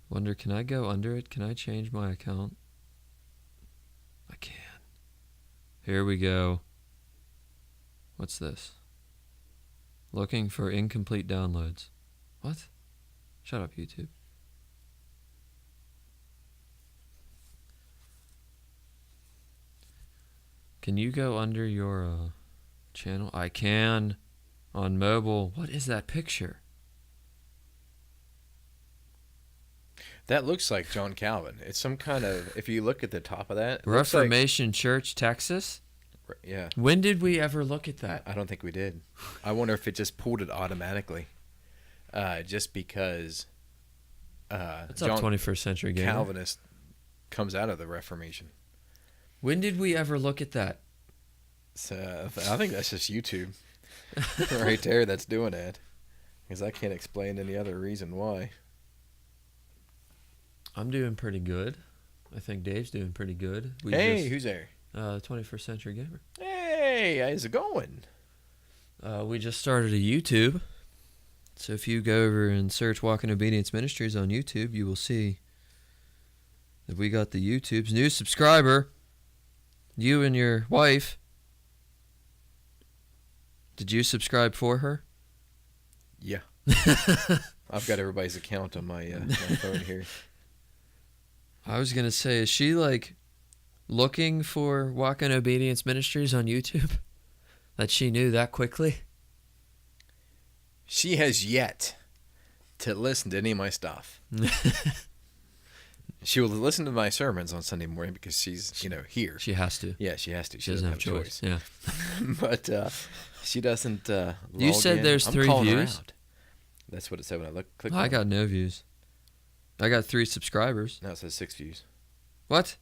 Wonder, can I go under it? Can I change my account? I can. Here we go. What's this? Looking for incomplete downloads. What? Shut up, YouTube. Can you go under your channel? I can. On mobile. What is that picture? That looks like John Calvin. It's some kind of, if you look at the top of that, it looks like- Reformation Church, Texas? yeah. When did we ever look at that? I don't think we did. I wonder if it just pulled it automatically. Just because That's up John 21st century gamer. Calvinist comes out of the Reformation. When did we ever look at that? So I think that's just YouTube right there that's doing that. Because I can't explain any other reason why. I'm doing pretty good. I think Dave's doing pretty good. Hey, who's there? 21st century gamer. Hey, how's it going? We just started a YouTube. So if you go over and search Walk in Obedience Ministries on YouTube, you will see that we got the YouTube's new subscriber. You and your wife. Did you subscribe for her? Yeah. I've got everybody's account on my phone here. I was going to say, is she like looking for Walk in Obedience Ministries on YouTube? That she knew that quickly? She has yet to listen to any of my stuff. She will listen to my sermons on Sunday morning because she's, here. She has to. Yeah, she has to. She doesn't have choice. Yeah. But she doesn't. You said there's I'm 3 calling her views? out. That's what it said when I clicked. I got no views. I got 3 subscribers. Now it says 6 views. What?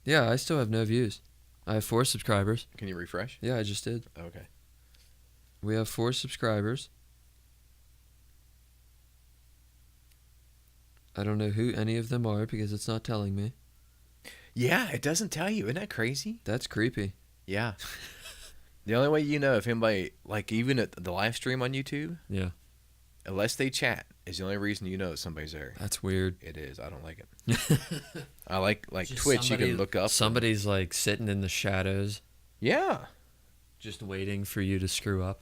Yeah, I still have no views. I have 4 subscribers. Can you refresh? Yeah, I just did. Okay. We have 4 subscribers. I don't know who any of them are because it's not telling me. Yeah, it doesn't tell you. Isn't that crazy? That's creepy. Yeah. The only way you know if anybody, like even at the live stream on YouTube, Yeah. unless they chat, is the only reason you know somebody's there. That's weird. It is. I don't like it. I like Just Twitch. You can look up. Somebody's like sitting in the shadows, Yeah. just waiting for you to screw up.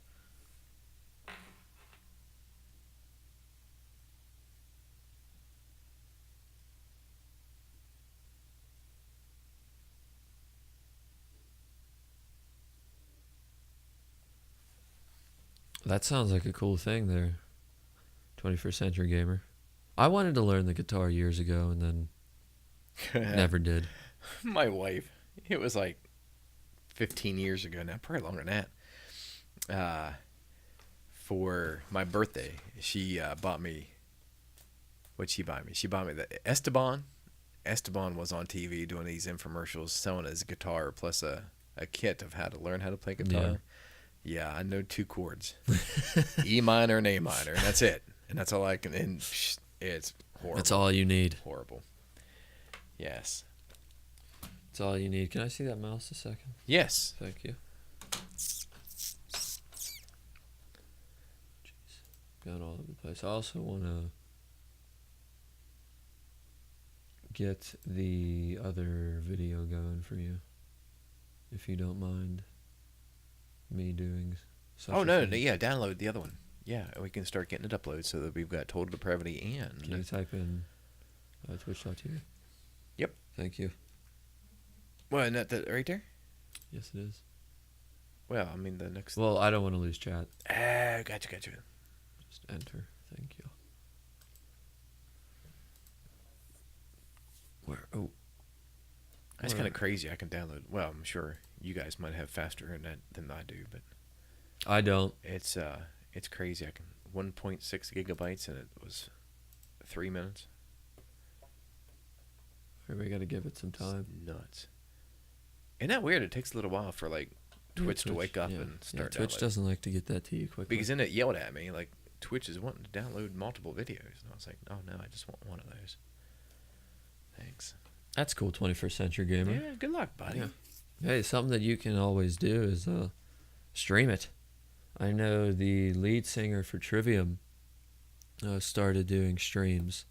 That sounds like a cool thing there. 21st Century Gamer. I wanted to learn the guitar years ago and then never did. My wife, it was like 15 years ago now, probably longer than that. For my birthday, she bought me. What'd she buy me? She bought me the Esteban. Esteban was on TV doing these infomercials selling his guitar plus a kit of how to learn how to play guitar. Yeah, I know 2 chords, E minor and A minor, and that's it. And that's all I can. And it's horrible. That's all you need. Horrible. Yes. That's all you need. Can I see that mouse a second? Yes. Thank you. Jeez. Going all over the place. I also want to get the other video going for you, if you don't mind me doing such Oh, a no, thing. yeah, download the other one. Yeah, we can start getting it uploaded so that we've got Total Depravity and... Can you type in twitch.tv? Yep. Thank you. Well, isn't that right there? Yes, it is. Well, I mean, the next... Well, I don't want to lose chat. Gotcha. Just enter. Thank you. Where? Oh. That's Where? kind of crazy. I can download... Well, I'm sure you guys might have faster internet than I do, but... I don't. It's crazy. I can 1.6 gigabytes, and it was 3 minutes. We got to give it some time. It's nuts. Isn't that weird? It takes a little while for like Twitch to wake up and start. Twitch downloading. doesn't like to get that to you quickly. Because then it yelled at me like Twitch is wanting to download multiple videos, and I was like, oh no, I just want one of those. Thanks. That's cool, 21st Century Gamer. Yeah, good luck, buddy. Yeah. Hey, something that you can always do is stream it. I know the lead singer for Trivium started doing streams,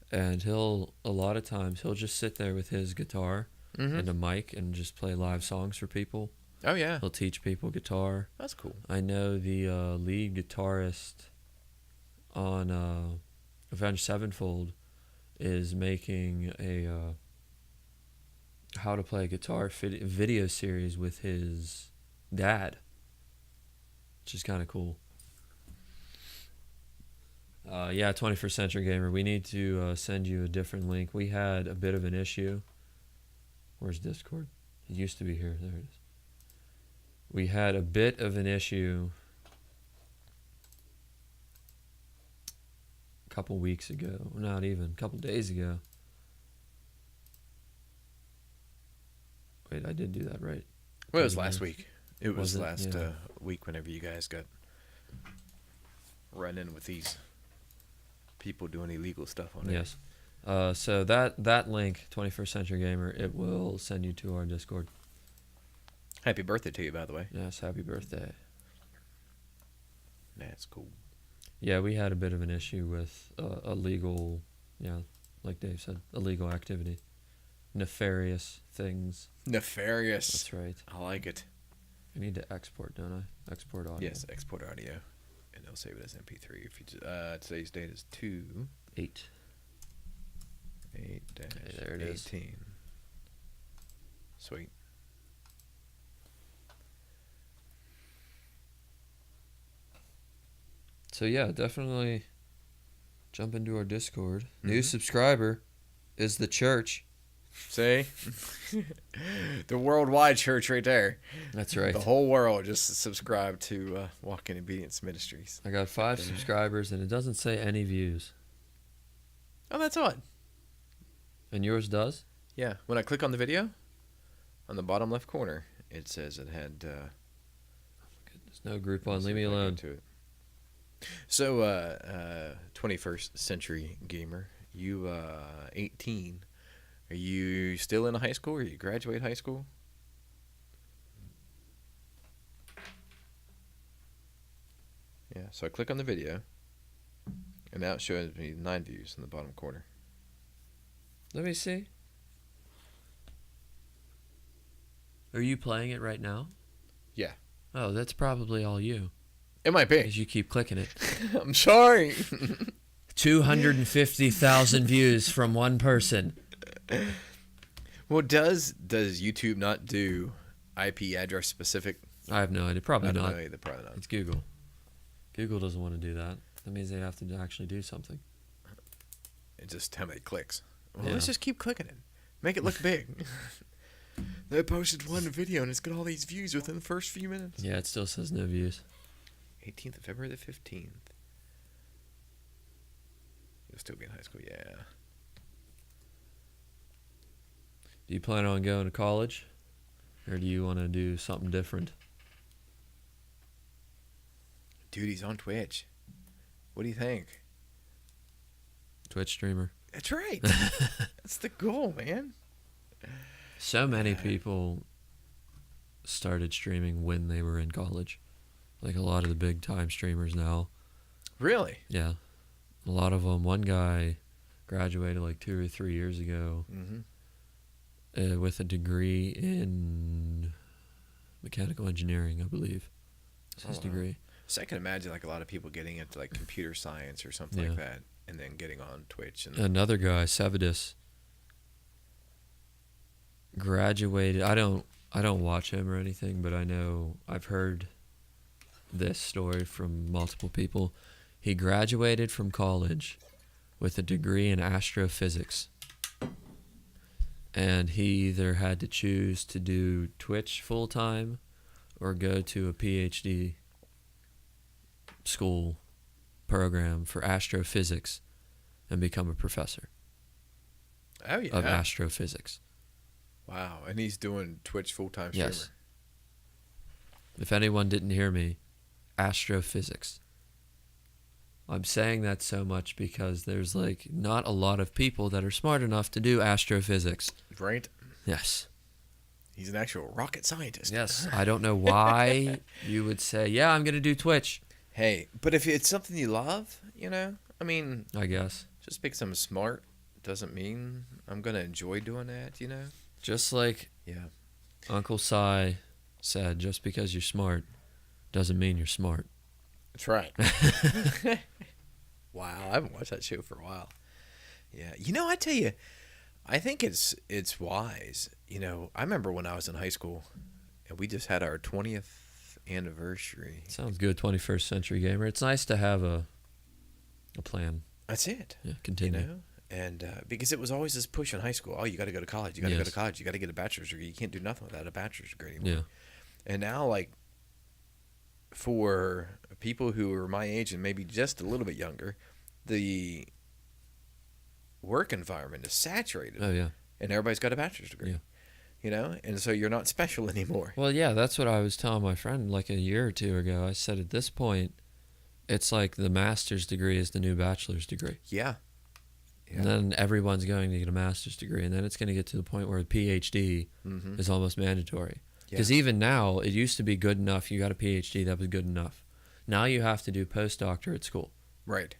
and a lot of times he'll just sit there with his guitar and a mic and just play live songs for people. Oh yeah, He'll teach people guitar. that's cool. I know the lead guitarist on Avenged Sevenfold is making a how to play guitar video series with his dad, which is kind of cool. Yeah, 21st Century Gamer, we need to send you a different link. We had a bit of an issue. Where's Discord? It used to be here. There it is. We had a bit of an issue a couple weeks ago. Not even. A couple days ago. Wait, I did do that right. Well, it was last week. It was Was it? last Yeah. week whenever you guys got run in with these people doing illegal stuff on it. Yes. So that link, 21st Century Gamer, it will send you to our Discord. Happy birthday to you, by the way. Yes, happy birthday. That's cool. Yeah, we had a bit of an issue with illegal, like Dave said, illegal activity. Nefarious things. Nefarious. That's right. I like it. I need to export, don't I? Export audio. Yes, export audio, and they'll save it as MP3. If you today's date is 8. 8 Okay, there it is. 18. Sweet. So yeah, definitely jump into our Discord. New subscriber is the church. See? The worldwide church right there. That's right. The whole world just subscribe to Walk in Obedience Ministries. I got 5 subscribers and it doesn't say any views. Oh, that's odd. And yours does? Yeah. When I click on the video, on the bottom left corner, it says it had... There's no group on. Leave me alone. To it. So, 21st Century Gamer, you 18. Are you still in high school or you graduate high school? Yeah, so I click on the video, and now it shows me 9 views in the bottom corner. Let me see. Are you playing it right now? Yeah. Oh, that's probably all you. It might be. Because you keep clicking it. I'm sorry. 250,000 views from one person. Well, does YouTube not do IP address specific? I have no idea. Probably I don't not. know either. Probably not. It's Google. Google doesn't want to do that. That means they have to actually do something. It's just how many clicks. Well, Yeah. let's just keep clicking it. Make it look big. They posted one video and it's got all these views within the first few minutes. Yeah, it still says no views. 18th of February the 15th. You'll still be in high school, yeah. Do you plan on going to college? Or do you want to do something different? Dude, he's on Twitch. What do you think? Twitch streamer. That's right. That's the goal, man. So many people started streaming when they were in college. Like a lot of the big time streamers now. Really? Yeah. A lot of them. One guy graduated like 2 or 3 years ago with a degree in mechanical engineering, I believe. That's his degree. So I can imagine like a lot of people getting into like computer science or something like that, and then getting on Twitch. And another guy, Sevidus, graduated. I don't watch him or anything, but I know I've heard this story from multiple people. He graduated from college with a degree in astrophysics. And he either had to choose to do Twitch full time or go to a PhD school program for astrophysics and become a professor of astrophysics. Wow. And he's doing Twitch full-time streamer. Yes. If anyone didn't hear me, astrophysics. I'm saying that so much because there's like not a lot of people that are smart enough to do astrophysics. Right? Yes. He's an actual rocket scientist. Yes. I don't know why you would say, yeah, I'm going to do Twitch. Hey, but if it's something you love, I mean, I guess. just because I'm smart doesn't mean I'm going to enjoy doing that, Just like Uncle Si said, just because you're smart doesn't mean you're smart. That's right. Wow, I haven't watched that show for a while. Yeah, I tell you, I think it's wise. I remember when I was in high school, and we just had our 20th anniversary. Sounds good, 21st century gamer. It's nice to have a plan. That's it. Yeah, continue. And because it was always this push in high school. Oh, you got to go to college. You got to go to college. You got to get a bachelor's degree. You can't do nothing without a bachelor's degree anymore. Yeah. And now, like, for people who are my age and maybe just a little bit younger, the work environment is saturated. Oh, yeah. And everybody's got a bachelor's degree. Yeah. And so you're not special anymore. Well, yeah, that's what I was telling my friend like a year or two ago. I said at this point, it's like the master's degree is the new bachelor's degree. Yeah. And then everyone's going to get a master's degree. And then it's going to get to the point where a PhD is almost mandatory. Because even now, it used to be good enough. You got a PhD, that was good enough. Now you have to do postdoctorate school. Right.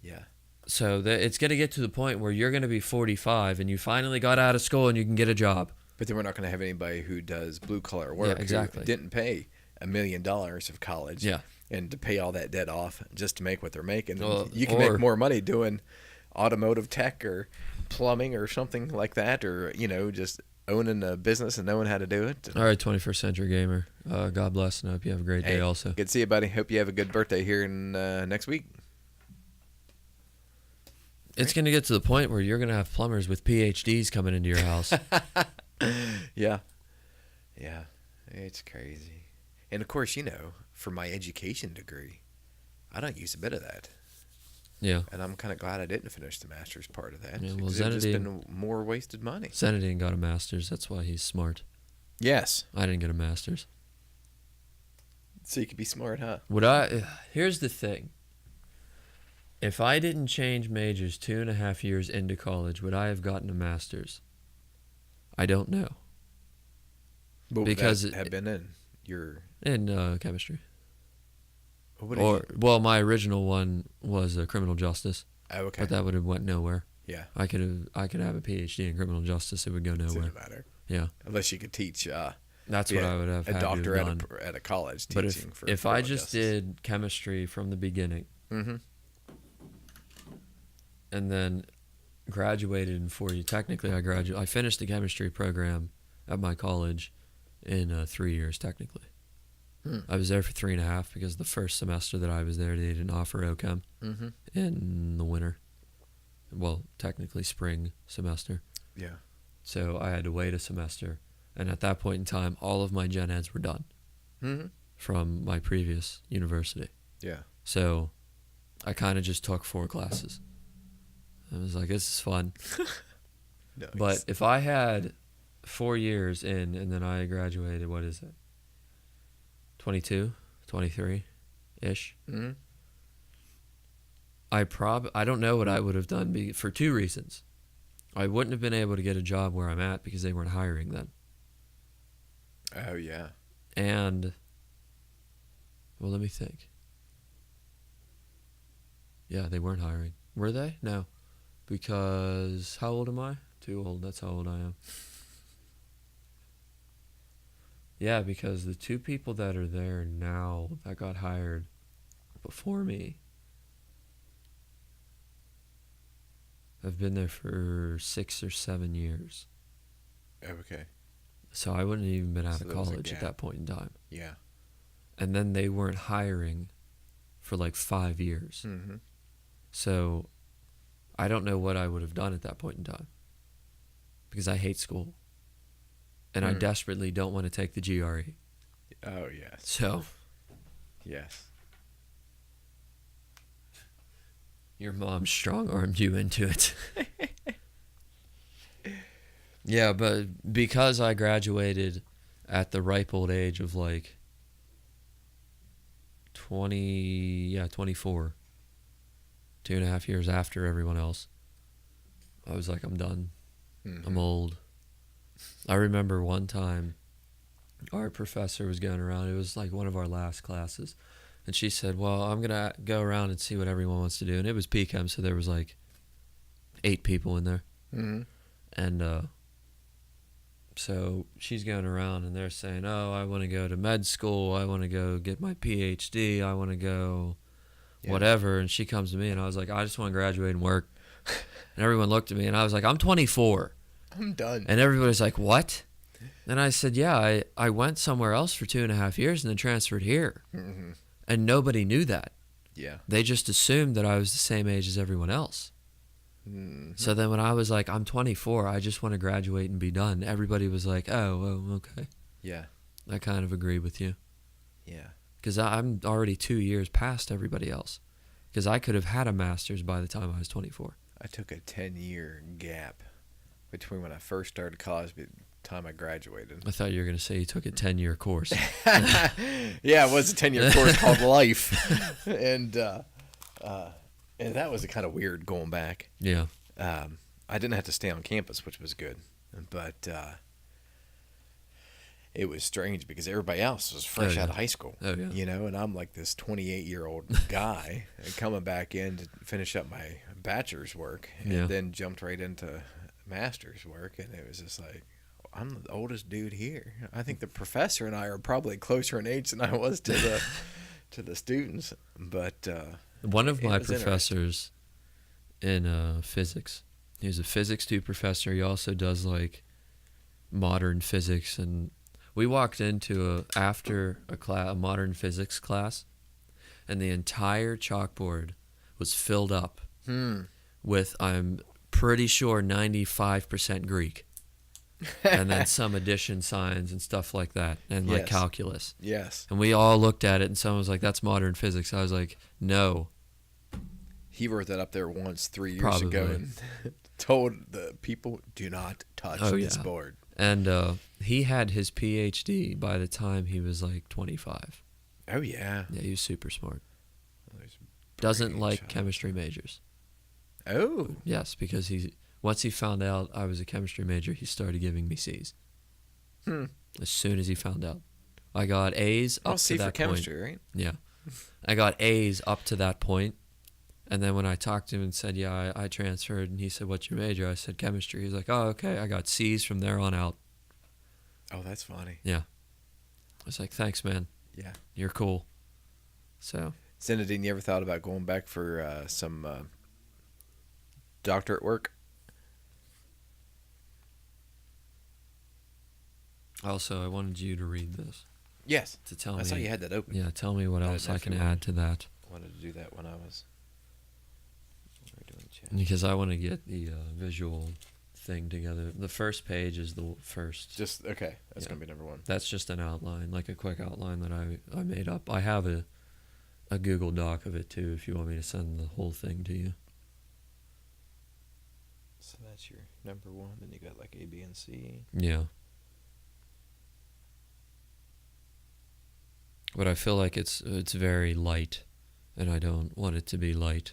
Yeah. So it's going to get to the point where you're going to be 45 and you finally got out of school and you can get a job. But then we're not going to have anybody who does blue-collar work. Yeah, exactly. Who didn't pay $1 million of college. Yeah. And to pay all that debt off just to make what they're making. Well, you can make more money doing automotive tech or plumbing or something like that, or just owning a business and knowing how to do it. All right, 21st century gamer. God bless, and I hope you have a great day also. Good to see you, buddy. Hope you have a good birthday here in next week. It's going to get to the point where you're going to have plumbers with PhDs coming into your house. Yeah. It's crazy. And of course, for my education degree, I don't use a bit of that. Yeah. And I'm kind of glad I didn't finish the master's part of that. Yeah, well, because it would just been more wasted money. Zenedine got a master's. That's why he's smart. Yes. I didn't get a master's. So you could be smart, huh? Here's the thing. If I didn't change majors 2.5 years into college, would I have gotten a master's? I don't know. What because would that have been in your... In chemistry. What my original one was criminal justice. Oh, okay. But that would have went nowhere. Yeah. I could have a PhD in criminal justice. It would go nowhere. Doesn't matter. Yeah. Unless you could teach. That's what I would have had a doctor to have done. at a college But teaching for if I just did chemistry from the beginning, and then graduated in 4 years, technically I finished the chemistry program at my college in 3 years technically. I was there for 3.5 because the first semester that I was there, they didn't offer OChem Mm-hmm. in the winter. Well, technically spring semester. Yeah. So I had to wait a semester. And at that point in time, all of my gen eds were done Mm-hmm. from my previous university. Yeah. So I kind of just took 4 classes. I was like, this is fun. Nice. But if I had 4 years in and then I graduated, what is it? 22, 23-ish. Mm-hmm. I don't know what I would have done for 2 reasons. I wouldn't have been able to get a job where I'm at because they weren't hiring then. Oh, yeah. And, well, let me think. Yeah, they weren't hiring. Were they? No. Because, how old am I? Too old. That's how old I am. Yeah, because the 2 people that are there now that got hired before me have been there for 6 or 7 years. Okay. So I wouldn't have even been out So of there was a college at gap. that point in time. Yeah. And then they weren't hiring for like 5 years. Mm-hmm. So I don't know what I would have done at that point in time because I hate school. And I desperately don't want to take the GRE. Oh, yes. So Yes. your mom strong-armed you into it. Yeah, but because I graduated at the ripe old age of like 24, 2.5 years after everyone else, I was like, I'm done. Mm-hmm. I'm old. I remember one time our professor was going around. It was like one of our last classes. And she said, well, I'm going to go around and see what everyone wants to do. And it was PChem, so there was like 8 people in there. Mm-hmm. And so she's going around and they're saying, oh, I want to go to med school. I want to go get my PhD. I want to go whatever. And she comes to me and I was like, I just want to graduate and work. And everyone looked at me and I was like, I'm 24. I'm done. And everybody's like, what? And I said, yeah, I went somewhere else for 2.5 years and then transferred here. Mm-hmm. And nobody knew that. Yeah. They just assumed that I was the same age as everyone else. Mm-hmm. So then when I was like, I'm 24, I just want to graduate and be done, everybody was like, oh, okay. Yeah. I kind of agree with you. Yeah. Because I'm already 2 years past everybody else. Because I could have had a master's by the time I was 24. I took a 10-year gap between when I first started college and the time I graduated. I thought you were going to say you took a 10-year course. Yeah, it was a 10-year course called Life. And that was kind of weird going back. Yeah. I didn't have to stay on campus, which was good. But it was strange because everybody else was fresh out of high school. Oh, yeah. You know, and I'm like this 28-year-old guy coming back in to finish up my bachelor's work and then jumped right into master's work. And it was just like, I'm the oldest dude here. I think the professor and I are probably closer in age than I was to the students. But one of my professors in physics, he was a physics 2 professor. He also does like modern physics, and we walked into a modern physics class, and the entire chalkboard was filled up with, I'm pretty sure, 95% Greek. And then some addition signs and stuff like that, and like calculus. Yes. And we all looked at it, and someone was like, that's modern physics. I was like, no. He wrote that up there once 3 years Probably. ago and told the people, do not touch this board. And he had his PhD by the time he was like 25. Oh, yeah. Yeah, he was super smart. Well, Doesn't like chemistry majors. Oh. Yes, because once he found out I was a chemistry major, he started giving me C's. As soon as he found out. I got A's up to C that for chemistry, point. right? Yeah. I got A's up to that point. And then when I talked to him and said, yeah, I transferred, and he said, what's your major? I said, chemistry. He's like, oh, okay. I got C's from there on out. Oh, that's funny. Yeah. I was like, thanks, man. Yeah. You're cool. So. Zinedine, you ever thought about going back for some doctorate work? Also, I wanted you to read this. Yes. to tell I me. saw you had that open. Yeah, tell me what I else didn't know I if can you add to that. wanted to do that when we were doing chat. Because I want to get the visual thing together. The first page is the first. Just okay. That's Yeah. gonna be number one. That's just an outline, like a quick outline that I made up. I have a Google Doc of it too, if you want me to send the whole thing to you. So that's your number one. Then you got like A, B, and C. Yeah. But I feel like it's very light, and I don't want it to be light.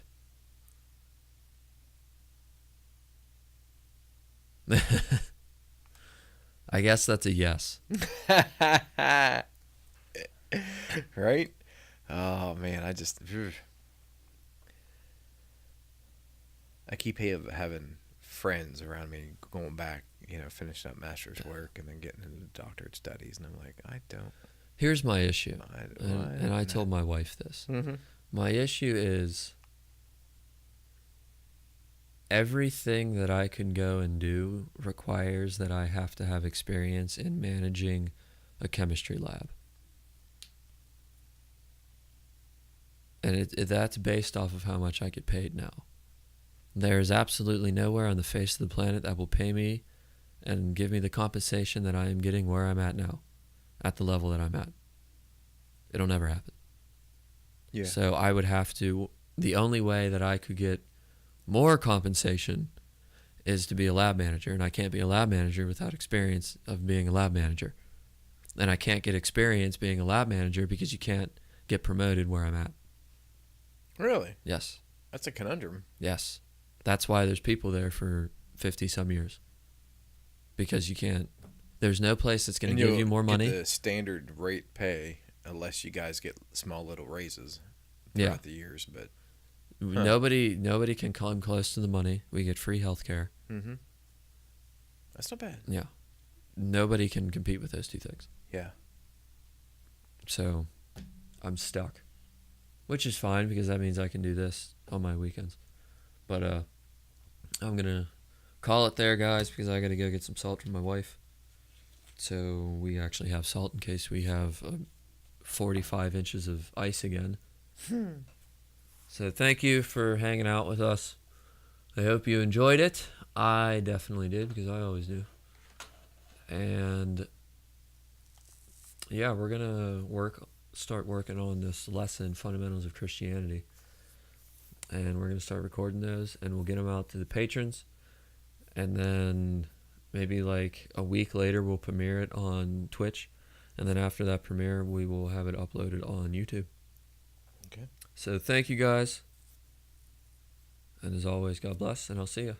I guess that's a yes. Right? Oh man, I just I keep having friends around me going back, finishing up master's work and then getting into doctorate studies, and I'm like, I don't. Here's my issue, I and I told my wife this. Mm-hmm. My issue is everything that I can go and do requires that I have to have experience in managing a chemistry lab. And that's based off of how much I get paid now. There is absolutely nowhere on the face of the planet that will pay me and give me the compensation that I am getting where I'm at now, at the level that I'm at. It'll never happen. Yeah. So I would have to, the only way that I could get more compensation is to be a lab manager, and I can't be a lab manager without experience of being a lab manager. And I can't get experience being a lab manager because you can't get promoted where I'm at. Really? Yes. That's a conundrum. Yes. That's why there's people there for 50 some years. Because you can't, there's no place that's going to give you more money. The standard rate pay unless you guys get small little raises throughout the years, but nobody can come close to the money. We get free health care. Mm-hmm. That's not bad. Yeah. Nobody can compete with those two things. Yeah. So I'm stuck. Which is fine because that means I can do this on my weekends. But I'm going to call it there, guys, because I got to go get some salt from my wife. So we actually have salt in case we have 45 inches of ice again. So thank you for hanging out with us. I hope you enjoyed it. I definitely did because I always do. And yeah, we're going to start working on this lesson, Fundamentals of Christianity. And we're going to start recording those, and we'll get them out to the patrons. And then maybe like a week later, we'll premiere it on Twitch. And then after that premiere, we will have it uploaded on YouTube. Okay. So thank you guys. And as always, God bless, and I'll see you.